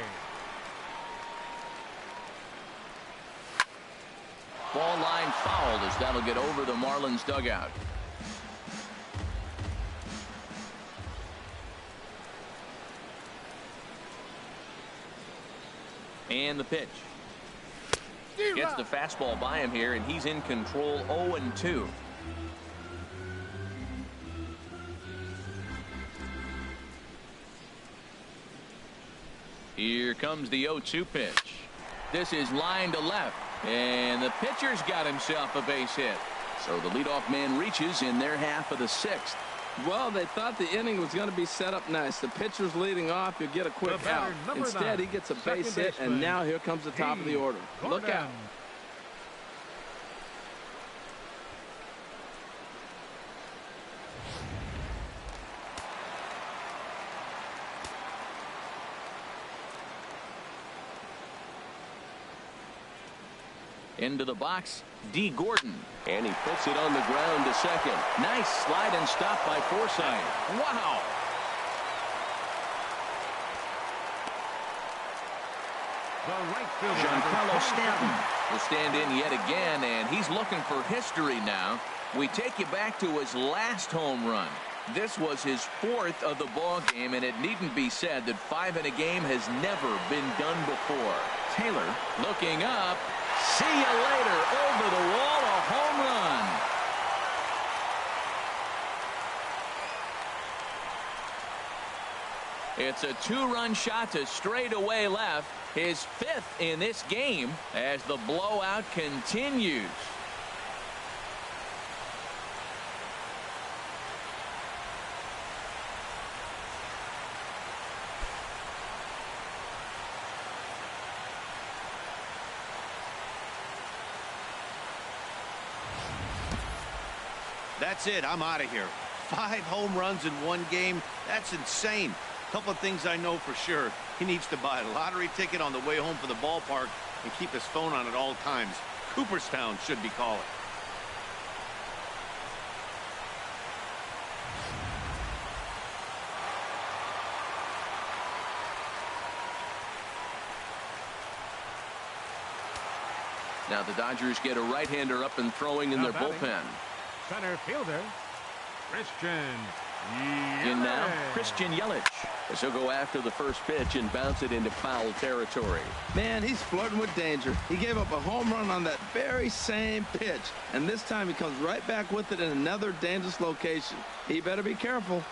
Ball line fouled as that'll get over the Marlins dugout. And the pitch. Gets the fastball by him here, and he's in control. 0-2. Here comes the 0-2 pitch. This is line to left, and the pitcher's got himself a base hit. So the leadoff man reaches in their half of the 6th. Well, they thought the inning was going to be set up nice. The pitcher's leading off. You'll get a quick out. Instead, he gets a base hit, and now here comes the top of the order. Look out. Into the box, D. Gordon. And he puts it on the ground to second. Nice slide and stop by Forsythe. Wow. The right fielder, Giancarlo Stanton will stand in yet again, and he's looking for history now. We take you back to his last home run. This was his 4th of the ball game, and it needn't be said that 5 in a game has never been done before. Taylor looking up. See you later. Over the wall, a home run. It's a 2-run shot to straightaway left. His 5th in this game as the blowout continues. That's it. I'm out of here. 5 home runs in 1 game. That's insane. A couple of things I know for sure. He needs to buy a lottery ticket on the way home from the ballpark and keep his phone on at all times. Cooperstown should be calling. Now the Dodgers get a right-hander up and throwing in their bullpen. Center fielder, Christian In now, Christian Yelich, as he'll go after the first pitch and bounce it into foul territory. Man, he's flirting with danger. He gave up a home run on that very same pitch, and this time he comes right back with it in another dangerous location. He better be careful.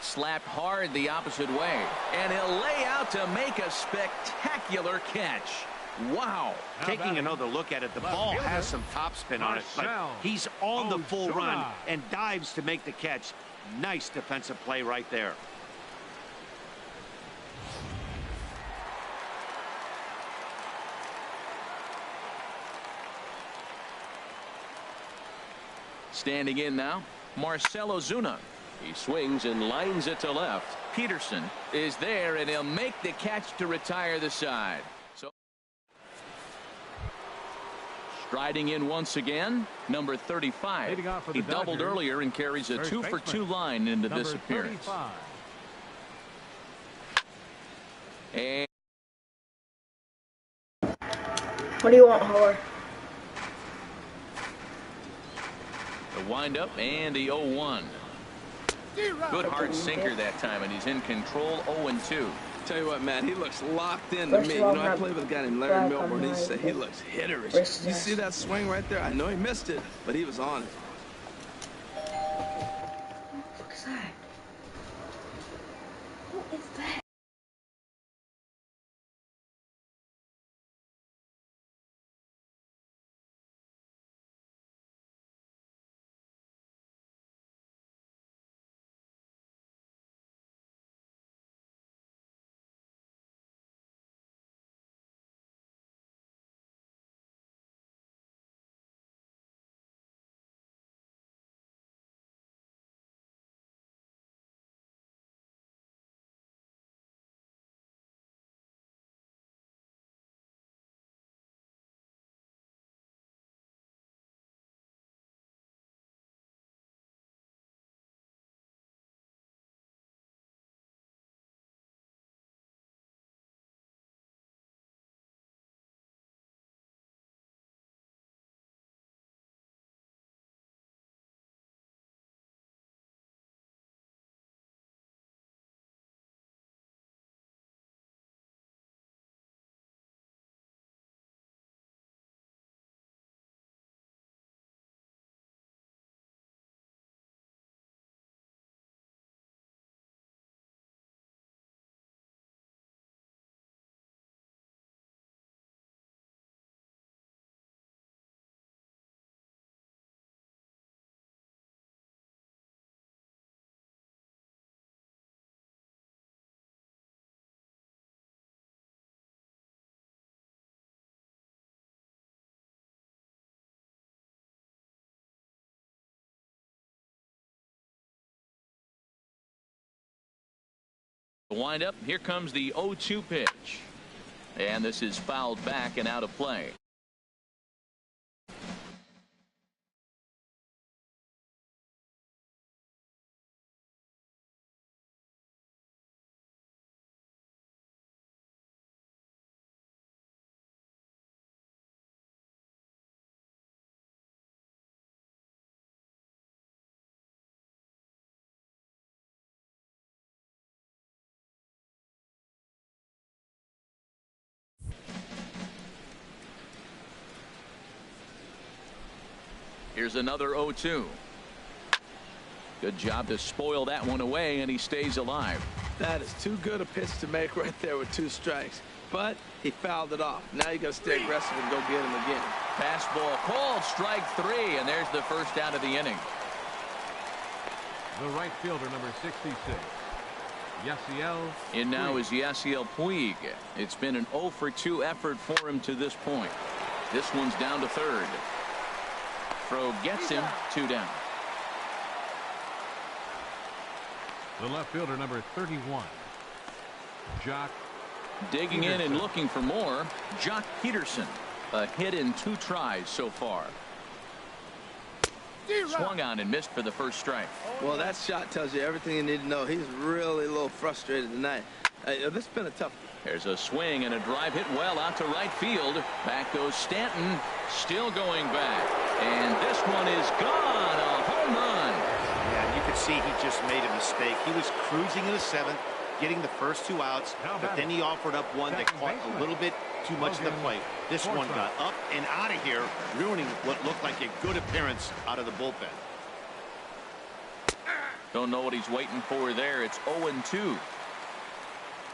Slapped hard the opposite way, and he'll lay out to make a spectacular catch. Wow. Taking another look at it, the ball has some topspin on it, but he's on the full run and dives to make the catch. Nice defensive play right there. Standing in now, Marcell Ozuna. He swings and lines it to left. Peterson is there, and he'll make the catch to retire the side. Striding in once again, number 35. He doubled earlier and carries a 2-for-2 line into this appearance. And what do you want, Howard? the windup and the 0-1. Good hard sinker that time, and he's in control. 0-2. Tell you what, man, he looks locked in to me. You know, I played with a guy named Larry Milburn. He said he looks hitterish. You see that swing right there? I know he missed it, but he was on it. What is that? What is that? The windup, here comes the 0-2 pitch. And this is fouled back and out of play. Here's another 0-2. Good job to spoil that one away, and he stays alive. That is too good a pitch to make right there with 2 strikes. But he fouled it off. Now you got to stay aggressive and go get him again. Fastball called, strike 3, and there's the first out of the inning. The right fielder, number 66, Yasiel. In now is Yasiel Puig. It's been an 0-for-2 effort for him to this point. This one's down to third. Throw gets him, 2 down. The left fielder, number 31, Jock. Digging in and looking for more, Jock Peterson. A hit in 2 tries so far. Swung on and missed for the first strike. Well, that shot tells you everything you need to know. He's really a little frustrated tonight. This has been a tough. There's a swing and a drive hit well out to right field. Back goes Stanton, still going back. And this one is gone. A home run. Yeah, you could see he just made a mistake. He was cruising in the 7th, getting the first 2 outs, but then he offered up one that caught a little bit too much of the plate. This one got up and out of here, ruining what looked like a good appearance out of the bullpen. Don't know what he's waiting for there. It's 0-2.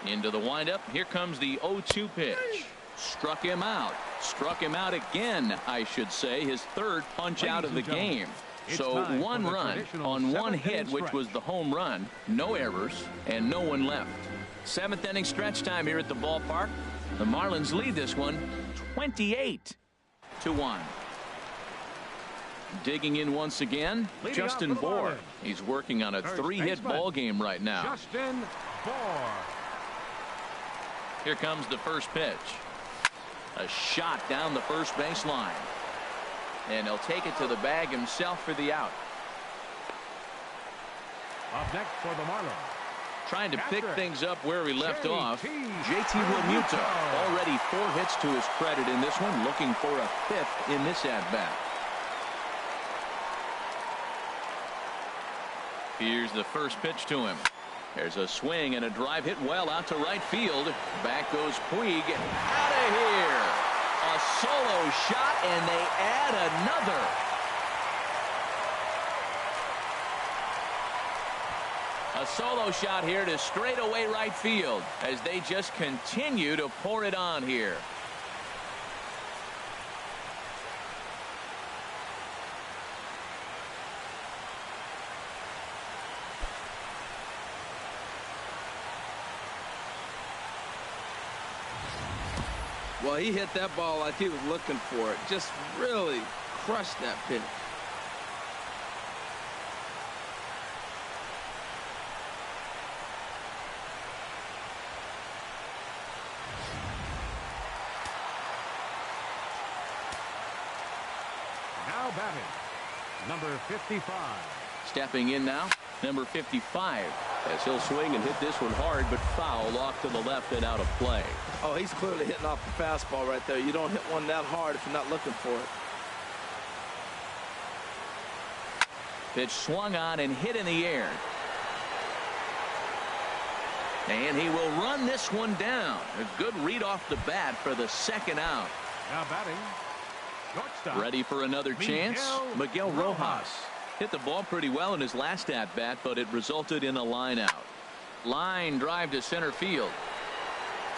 Into the windup. Here comes the 0-2 pitch. Struck him out. Struck him out again, I should say. His 3rd punch out of the game. So 1 run on 1 hit, which was the home run. No errors and no one left. 7th inning stretch time here at the ballpark. The Marlins lead this one 28-1. Digging in once again, Justin Bour. He's working on a 3-hit ball game right now. Justin Bour. Here comes the first pitch. A shot down the first baseline. And he'll take it to the bag himself for the out. Up next for the Marlins, Trying to pick things up where we left off. JT Realmuto. Already 4 hits to his credit in this one. Looking for a 5th in this at-bat. Here's the first pitch to him. There's a swing and a drive hit well out to right field. Back goes Puig. Out of here. A solo shot, and they add another. A solo shot here to straightaway right field as they just continue to pour it on here. Well, he hit that ball like he was looking for it. Just really crushed that pitch. now batting, number 55. Stepping in now, number 55. As he'll swing and hit this one hard, but foul off to the left and out of play. Oh, he's clearly hitting off the fastball right there. You don't hit one that hard if you're not looking for it. Pitch swung on and hit in the air. And he will run this one down. A good read off the bat for the second out. Now batting, shortstop. Ready for another chance? Miguel Rojas. Hit the ball pretty well in his last at-bat, but it resulted in a line out. Line drive to center field.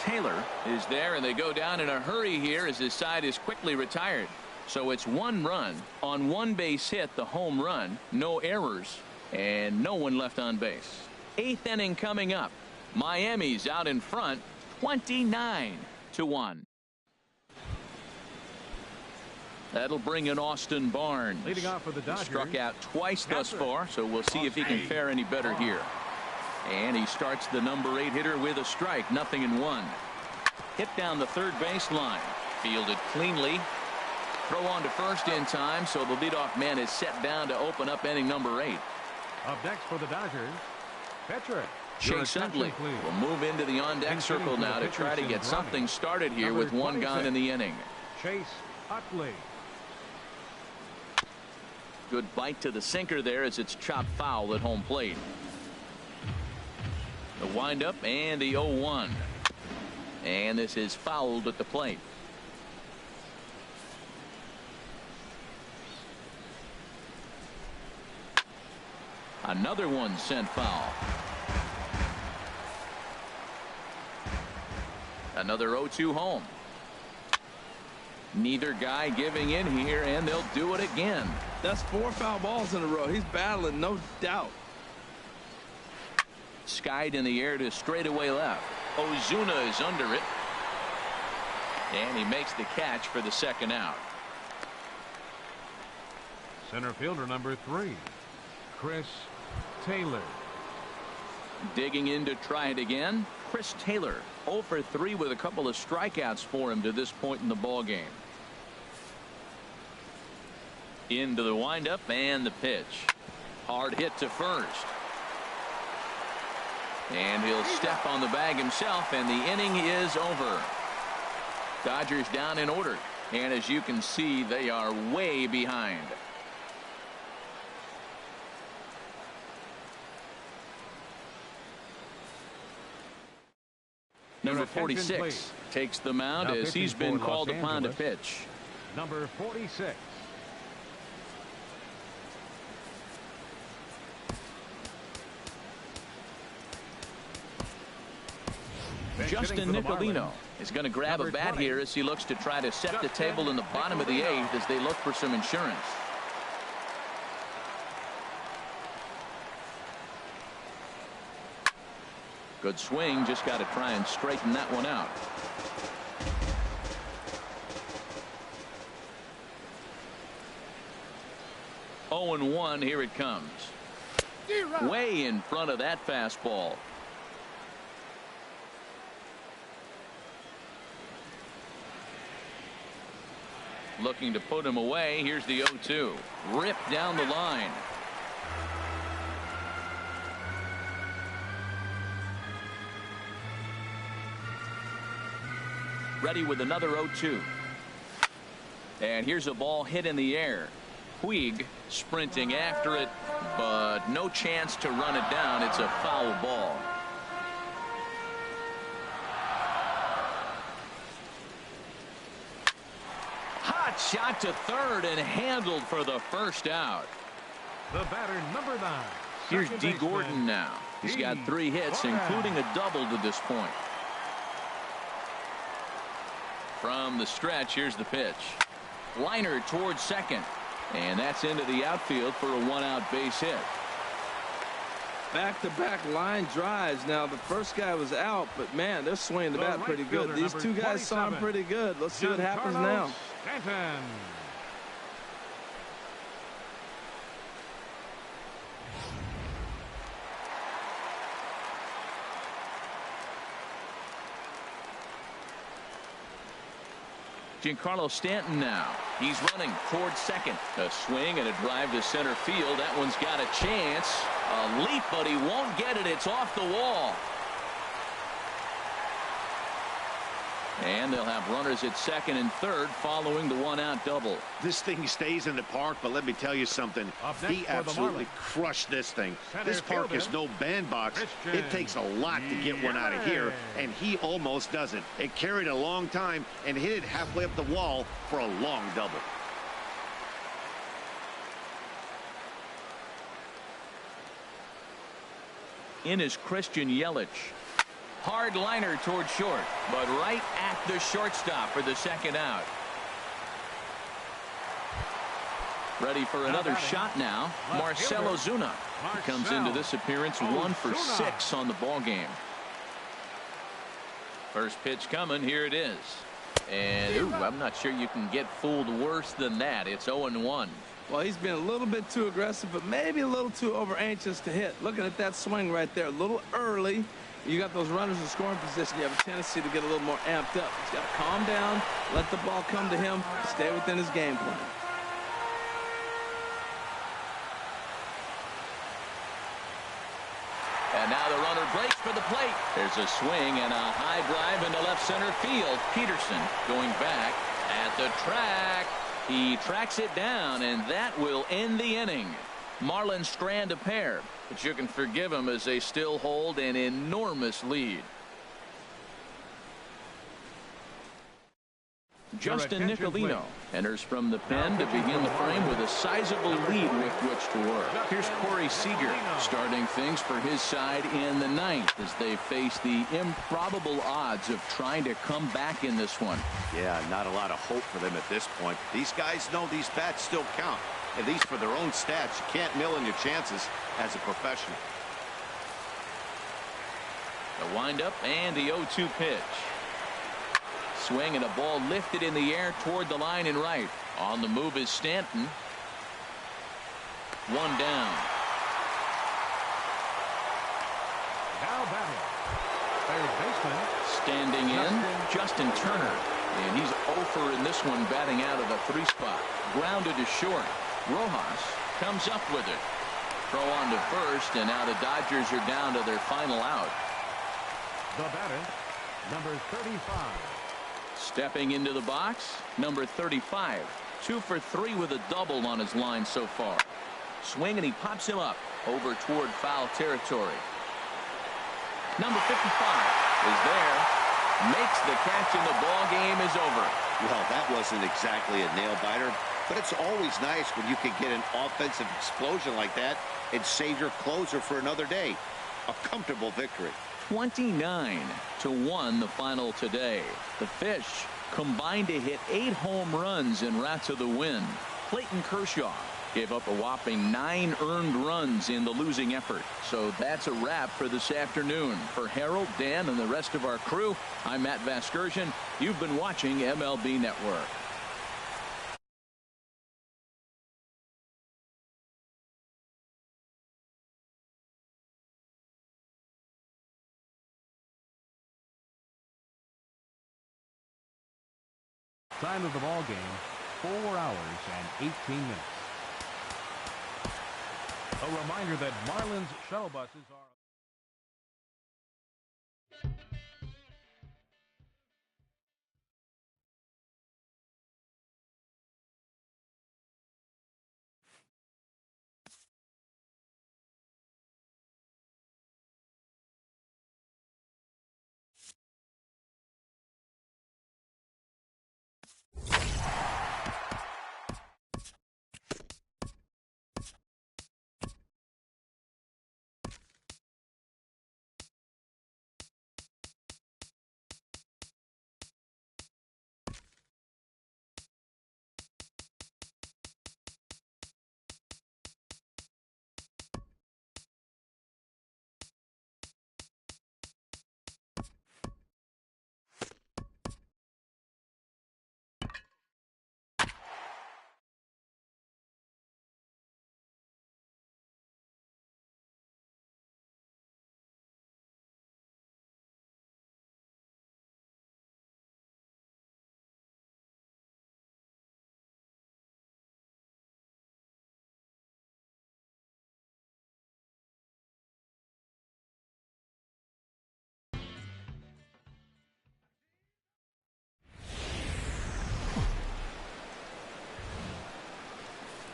Taylor is there, and they go down in a hurry here as his side is quickly retired. So it's one run on one base hit, the home run, no errors, and no one left on base. 8th inning coming up. Miami's out in front, 29-1. That'll bring in Austin Barnes. Leading off for the Dodgers. He struck out twice thus far, so we'll see if he can fare any better here. And he starts the number 8 hitter with a strike, 0-1. Hit down the third baseline. Fielded cleanly. Throw on to first in time, so the leadoff man is set down to open up inning number 8. Up next for the Dodgers, Petra. Chase Utley will move into the on-deck circle now to try to get something started here with one gone in the inning. Chase Utley. Good bite to the sinker there as it's chopped foul at home plate. The windup and the 0-1. And this is fouled at the plate. Another one sent foul. Another 0-2 home. Neither guy giving in here, and they'll do it again. That's 4 foul balls in a row. He's battling, no doubt. Skied in the air to straightaway left. Ozuna is under it. And he makes the catch for the second out. Center fielder number 3, Chris Taylor. Digging in to try it again, Chris Taylor. 0 for 3 with a couple of strikeouts for him to this point in the ball game. Into the windup and the pitch. Hard hit to first. And he'll step on the bag himself, and the inning is over. Dodgers down in order, and as you can see, they are way behind. Number 46 takes the mound as he's been called upon to pitch. Number 46. Justin Nicolino is going to grab a bat here as he looks to try to set the table in the bottom of the 8th as they look for some insurance. Good swing, just got to try and straighten that one out. Oh and 1, here it comes. Way in front of that fastball. Looking to put him away. Here's the 0-2. Ripped down the line. Ready with another 0-2. And here's a ball hit in the air. Puig sprinting after it, but no chance to run it down. It's a foul ball. Hot shot to third and handled for the first out. The batter, number 9. Here's D. Gordon now. He's got 3 hits, including a double to this point. From the stretch, here's the pitch. Liner towards second. And that's into the outfield for a 1-out base hit. Back-to-back line drives. Now, the first guy was out, but, man, they're swinging the bat pretty good. These 2 guys saw him pretty good. Let's see what happens now. Stanton. Giancarlo Stanton now. He's running towards second. A swing and a drive to center field. That one's got a chance. A leap, but he won't get it. It's off the wall. And they'll have runners at second and third following the 1-out double. This thing stays in the park, but let me tell you something. He absolutely crushed this thing. This park is no bandbox. It takes a lot to get one out of here, and he almost does it. It carried a long time and hit it halfway up the wall for a long double. In is Christian Yelich. Hard liner toward short, but right at the shortstop for the second out. Ready for another shot now. Marcell Ozuna. He comes into this appearance 1 for 6 on the ball game. First pitch coming. Here it is. And I'm not sure you can get fooled worse than that. It's 0-1. Well, he's been a little bit too aggressive, but maybe a little too over anxious to hit. Looking at that swing right there, a little early. You got those runners in scoring position. You have a tendency to get a little more amped up. He's got to calm down, let the ball come to him, stay within his game plan. And now the runner breaks for the plate. There's a swing and a high drive into left center field. Peterson going back at the track. He tracks it down, and that will end the inning. Marlins strand a pair, but you can forgive them as they still hold an enormous lead. Justin attention, Nicolino enters from the pen to begin the frame with a sizable lead with which to work. Here's Corey Seager starting things for his side in the ninth as they face the improbable odds of trying to come back in this one. Yeah, not a lot of hope for them at this point. These guys know these bats still count, at least for their own stats. You can't mill in your chances as a professional. The windup and the 0-2 pitch. Swing and a ball lifted in the air toward the line and right. On the move is Stanton. One down. Now batting, third baseman. Standing in, Justin Turner. And he's 0 in this one, batting out of the 3 spot. Grounded to short. Rojas comes up with it. Throw on to first, and now the Dodgers are down to their final out. The batter, number 35. Stepping into the box, number 35. 2 for 3 with a double on his line so far. Swing, and he pops him up over toward foul territory. Number 55 is there. Makes the catch, and the ball game is over. Well, that wasn't exactly a nail-biter, but it's always nice when you can get an offensive explosion like that and save your closer for another day. A comfortable victory. 29-1 the final today. The Fish combined to hit 8 home runs en route to the win. Clayton Kershaw gave up a whopping 9 earned runs in the losing effort. So that's a wrap for this afternoon. For Harold, Dan, and the rest of our crew, I'm Matt Vasgersian. You've been watching MLB Network. Time of the ball game, 4 hours and 18 minutes. A reminder that Marlins shuttle buses are...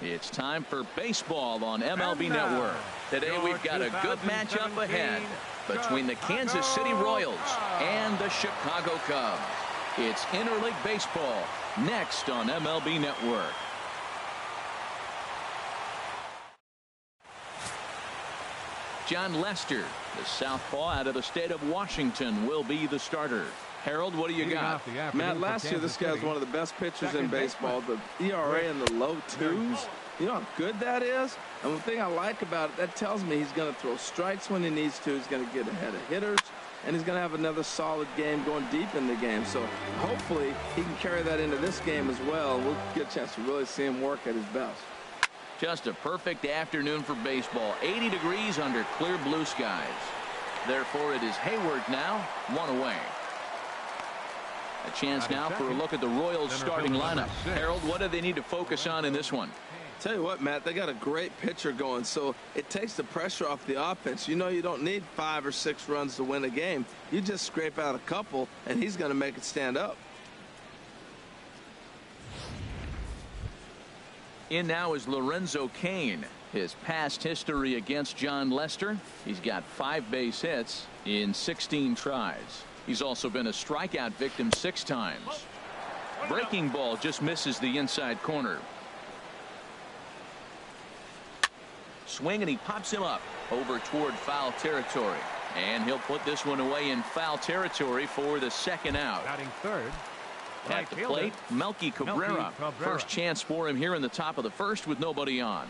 It's time for baseball on MLB Network. Today we've got a good matchup ahead between the Kansas City Royals and the Chicago Cubs. It's interleague baseball next on MLB Network. John Lester, the southpaw out of the state of Washington, will be the starter. Harold, what do you got? Matt, last year this guy's one of the best pitchers in baseball. The ERA in the low 2s. You know how good that is? And the thing I like about it, that tells me he's going to throw strikes when he needs to. He's going to get ahead of hitters. And he's going to have another solid game going deep in the game. So hopefully he can carry that into this game as well. We'll get a chance to really see him work at his best. Just a perfect afternoon for baseball. 80 degrees under clear blue skies. Therefore, it is Hayward now, 1 away. A chance now for a look at the Royals starting lineup. Harold, what do they need to focus on in this one? Tell you what, Matt, they got a great pitcher going, so it takes the pressure off the offense. You know you don't need 5 or 6 runs to win a game. You just scrape out a couple, and he's going to make it stand up. In now is Lorenzo Cain. His past history against John Lester, he's got 5 base hits in 16 tries. He's also been a strikeout victim 6 times. Breaking ball just misses the inside corner. Swing, and he pops him up over toward foul territory. And he'll put this one away in foul territory for the second out. Batting third. At the plate, Melky Cabrera. First chance for him here in the top of the first with nobody on.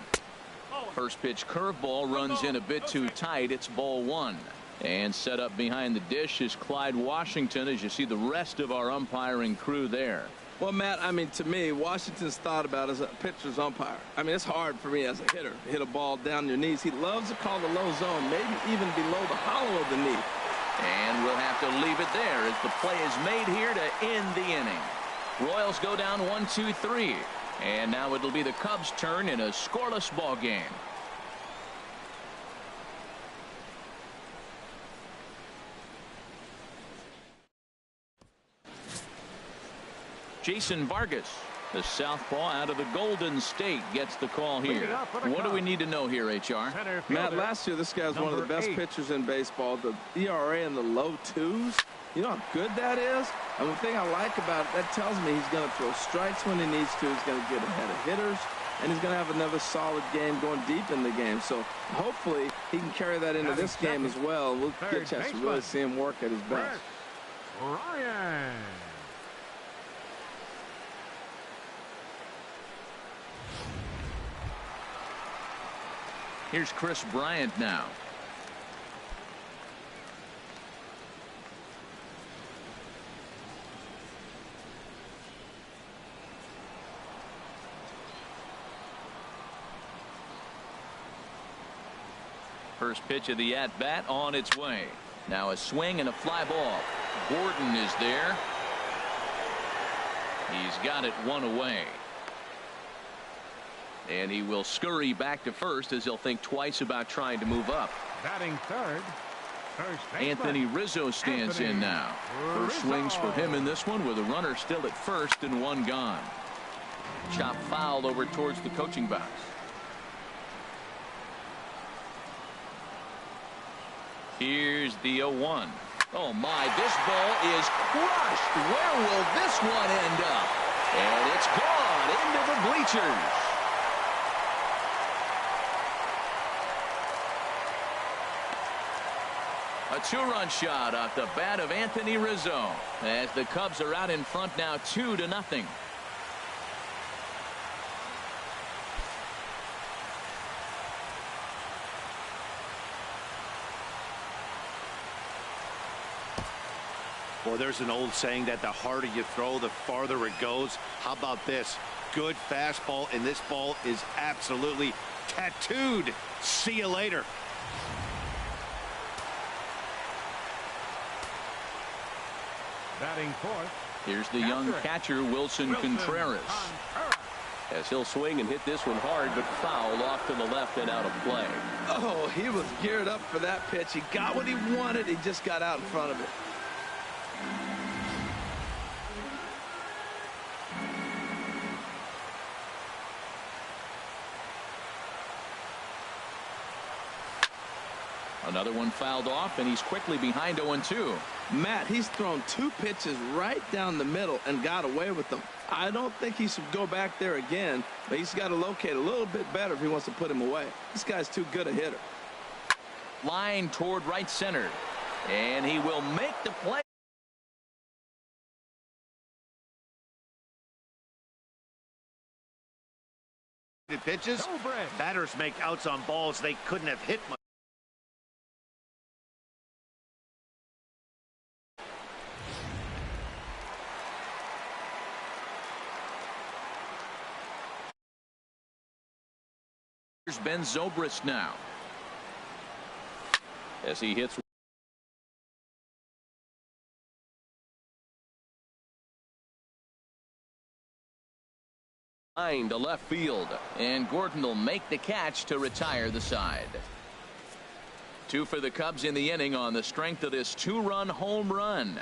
First pitch curveball runs in a bit too tight. It's ball one. And set up behind the dish is Clyde Washington, as you see the rest of our umpiring crew there. Well, Matt, I mean, to me, Washington's thought about as a pitcher's umpire. I mean, it's hard for me as a hitter to hit a ball down your knees. He loves to call the low zone, maybe even below the hollow of the knee. And we'll have to leave it there as the play is made here to end the inning. Royals go down 1-2-3. And now it'll be the Cubs' turn in a scoreless ball game. Jason Vargas, the southpaw out of the Golden State, gets the call here. What do we need to know here, HR? Matt, last year this guy was one of the best pitchers in baseball. The ERA in the low twos. You know how good that is? And the thing I like about it, that tells me he's going to throw strikes when he needs to. He's going to get ahead of hitters. And he's going to have another solid game going deep in the game. So hopefully he can carry that into this game as well. We'll get a chance to really see him work at his best. Ryan. Here's Chris Bryant now. First pitch of the at-bat on its way. Now a swing and a fly ball. Gordon is there. He's got it one away. And he will scurry back to first as he'll think twice about trying to move up. Batting third. Anthony Rizzo stands in now. First swings for him in this one with a runner still at first and one gone. Chop foul over towards the coaching box. Here's the 0-1. Oh my, this ball is crushed. Where will this one end up? And it's gone into the bleachers. A two-run shot off the bat of Anthony Rizzo as the Cubs are out in front now 2-0. Well, there's an old saying that the harder you throw, the farther it goes. How about this? Good fastball, and this ball is absolutely tattooed. See you later. Batting fourth. Here's the young catcher, Wilson Contreras. As he'll swing and hit this one hard, but foul off to the left and out of play. Oh, he was geared up for that pitch. He got what he wanted. He just got out in front of it. Another one fouled off, and he's quickly behind 0-2. Matt, he's thrown two pitches right down the middle and got away with them. I don't think he should go back there again, but he's got to locate a little bit better if he wants to put him away. This guy's too good a hitter. Line toward right center, and he will make the play. Pitches, batters make outs on balls they couldn't have hit much. Here's Ben Zobrist now as he hits line to left field, and Gordon will make the catch to retire the side. Two for the Cubs in the inning on the strength of this two-run home run.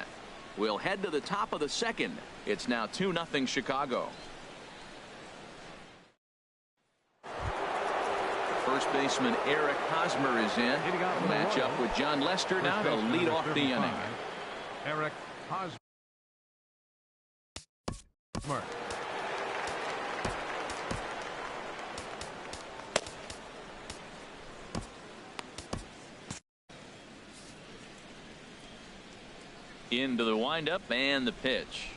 We'll head to the top of the second. It's now 2-0 Chicago. First baseman Eric Hosmer is in. Match up with John Lester now to lead off the inning. Eric Hosmer. strike mark. Into the windup and the pitch.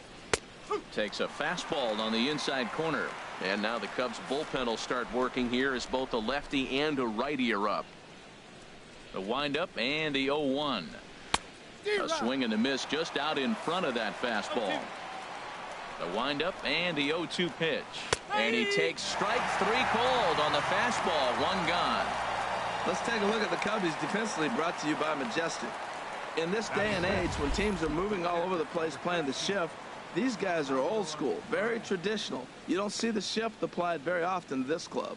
Takes a fastball on the inside corner. And now the Cubs bullpen will start working here as both a lefty and a righty are up. The windup and the 0-1. A swing and a miss just out in front of that fastball. The windup and the 0-2 pitch. And he takes strike 3 called on the fastball. 1 gone. Let's take a look at the Cubbies defensively, brought to you by Majestic. In this day and age, when teams are moving all over the place playing the shift, these guys are old school, very traditional. You don't see the shift applied very often to this club.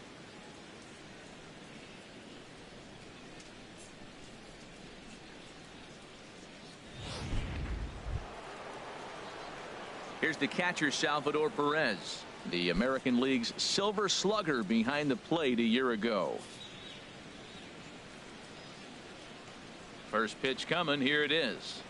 Here's the catcher, Salvador Perez, the American League's Silver Slugger behind the plate a year ago. First pitch coming. Here it is.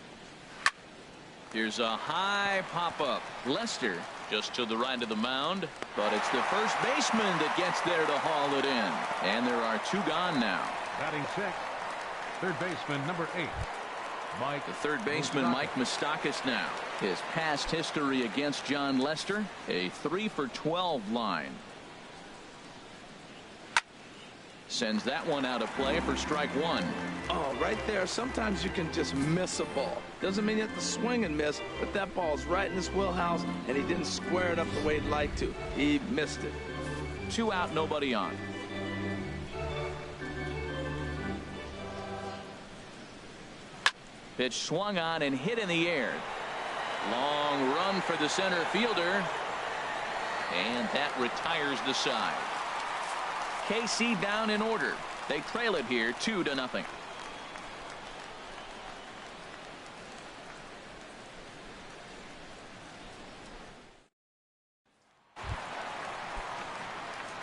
Here's a high pop-up. Lester just to the right of the mound, but it's the first baseman that gets there to haul it in. And there are 2 gone now. Batting 6th, third baseman number 8. The third baseman, Mike Moustakas now. His past history against John Lester, a 3 for 12 line. Sends that one out of play for strike 1. Oh, right there. Sometimes you can just miss a ball. Doesn't mean you have to swing and miss, but that ball's right in his wheelhouse, and he didn't square it up the way he'd like to. He missed it. 2 out, nobody on. Pitch swung on and hit in the air. Long run for the center fielder. And that retires the side. KC down in order. They trail it here 2-0.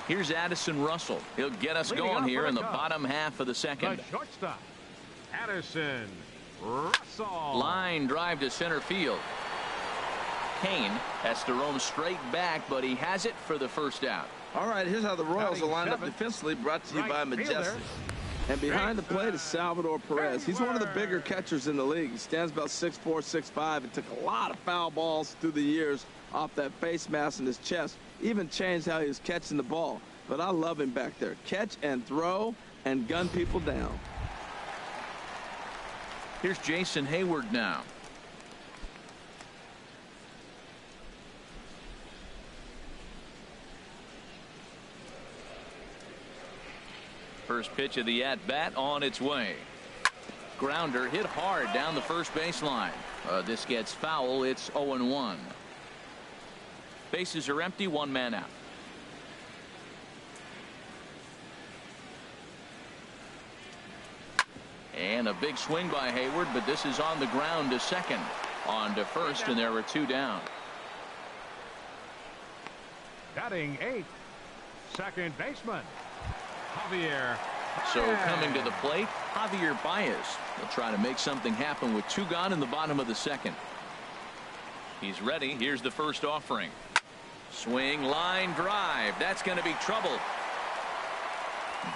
Here's Addison Russell. He'll get us going here in the bottom half of the second. The shortstop, Addison Russell. Line drive to center field. Kane has to roam straight back, but he has it for the first out. All right, here's how the Royals are lined up defensively, brought to you by Majestic. And behind the plate is Salvador Perez. He's one of the bigger catchers in the league. He stands about 6'4", 6'5", and took a lot of foul balls through the years off that face mask in his chest. Even changed how he was catching the ball. But I love him back there. Catch and throw and gun people down. Here's Jason Hayward now. First pitch of the at-bat on its way. Grounder hit hard down the first baseline. This gets foul. It's 0-1. Bases are empty. 1 man out. And a big swing by Hayward, but this is on the ground to second. On to first, and there are 2 down. Batting 8th, second baseman, Javier. So coming to the plate, Javier Baez. He'll try to make something happen with 2 gone in the bottom of the second. He's ready. Here's the first offering. Swing, line drive. That's going to be trouble.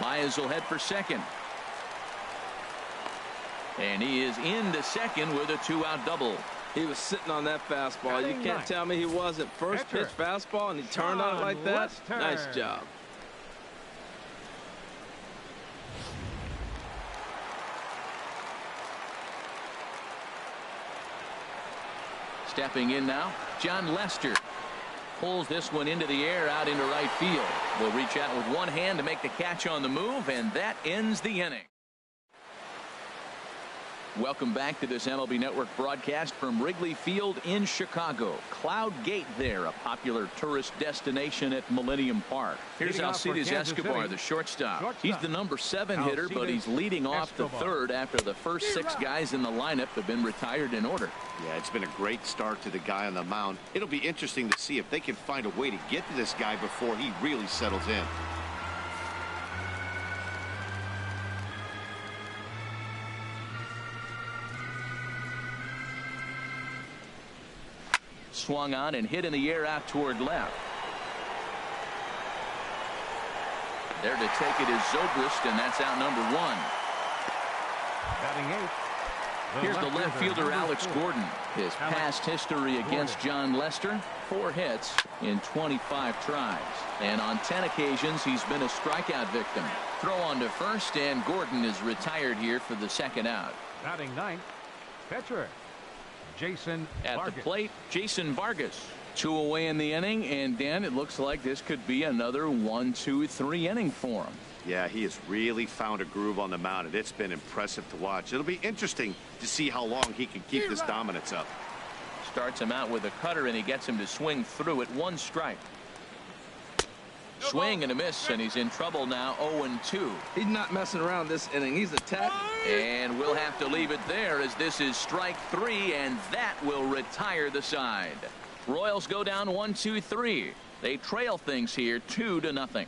Baez will head for second. And he is into second with a 2-out double. He was sitting on that fastball. You can't tell me he wasn't. First pitch fastball, and he turned on it like that. Nice job. Stepping in now, John Lester pulls this one into the air out into right field. Will reach out with one hand to make the catch on the move, and that ends the inning. Welcome back to this MLB Network broadcast from Wrigley Field in Chicago. Cloud Gate there, a popular tourist destination at Millennium Park. Here's Alcides Escobar, the shortstop. He's the number 7 hitter, but he's leading off the third after the first 6 guys in the lineup have been retired in order. Yeah, it's been a great start to the guy on the mound. It'll be interesting to see if they can find a way to get to this guy before he really settles in. swung on and hit in the air out toward left. There to take it is Zobrist, and that's out number 1. Batting 8. Here's the left fielder, Alex Gordon. His past history against John Lester, 4 hits in 25 tries. And on 10 occasions, he's been a strikeout victim. Throw on to first, and Gordon is retired here for the second out. Batting 9th. Pitcher, Jason At Vargas. the plate, Jason Vargas. 2 away in the inning, and Dan, it looks like this could be another 1-2-3 inning for him. Yeah, he has really found a groove on the mound, and it's been impressive to watch. It'll be interesting to see how long he can keep this dominance up. Starts him out with a cutter, and he gets him to swing through it. 1 strike. Swing and a miss, and he's in trouble now. 0-2. He's not messing around this inning. He's attacked. And we'll have to leave it there, as this is strike 3, and that will retire the side. Royals go down 1-2-3. They trail things here 2-0.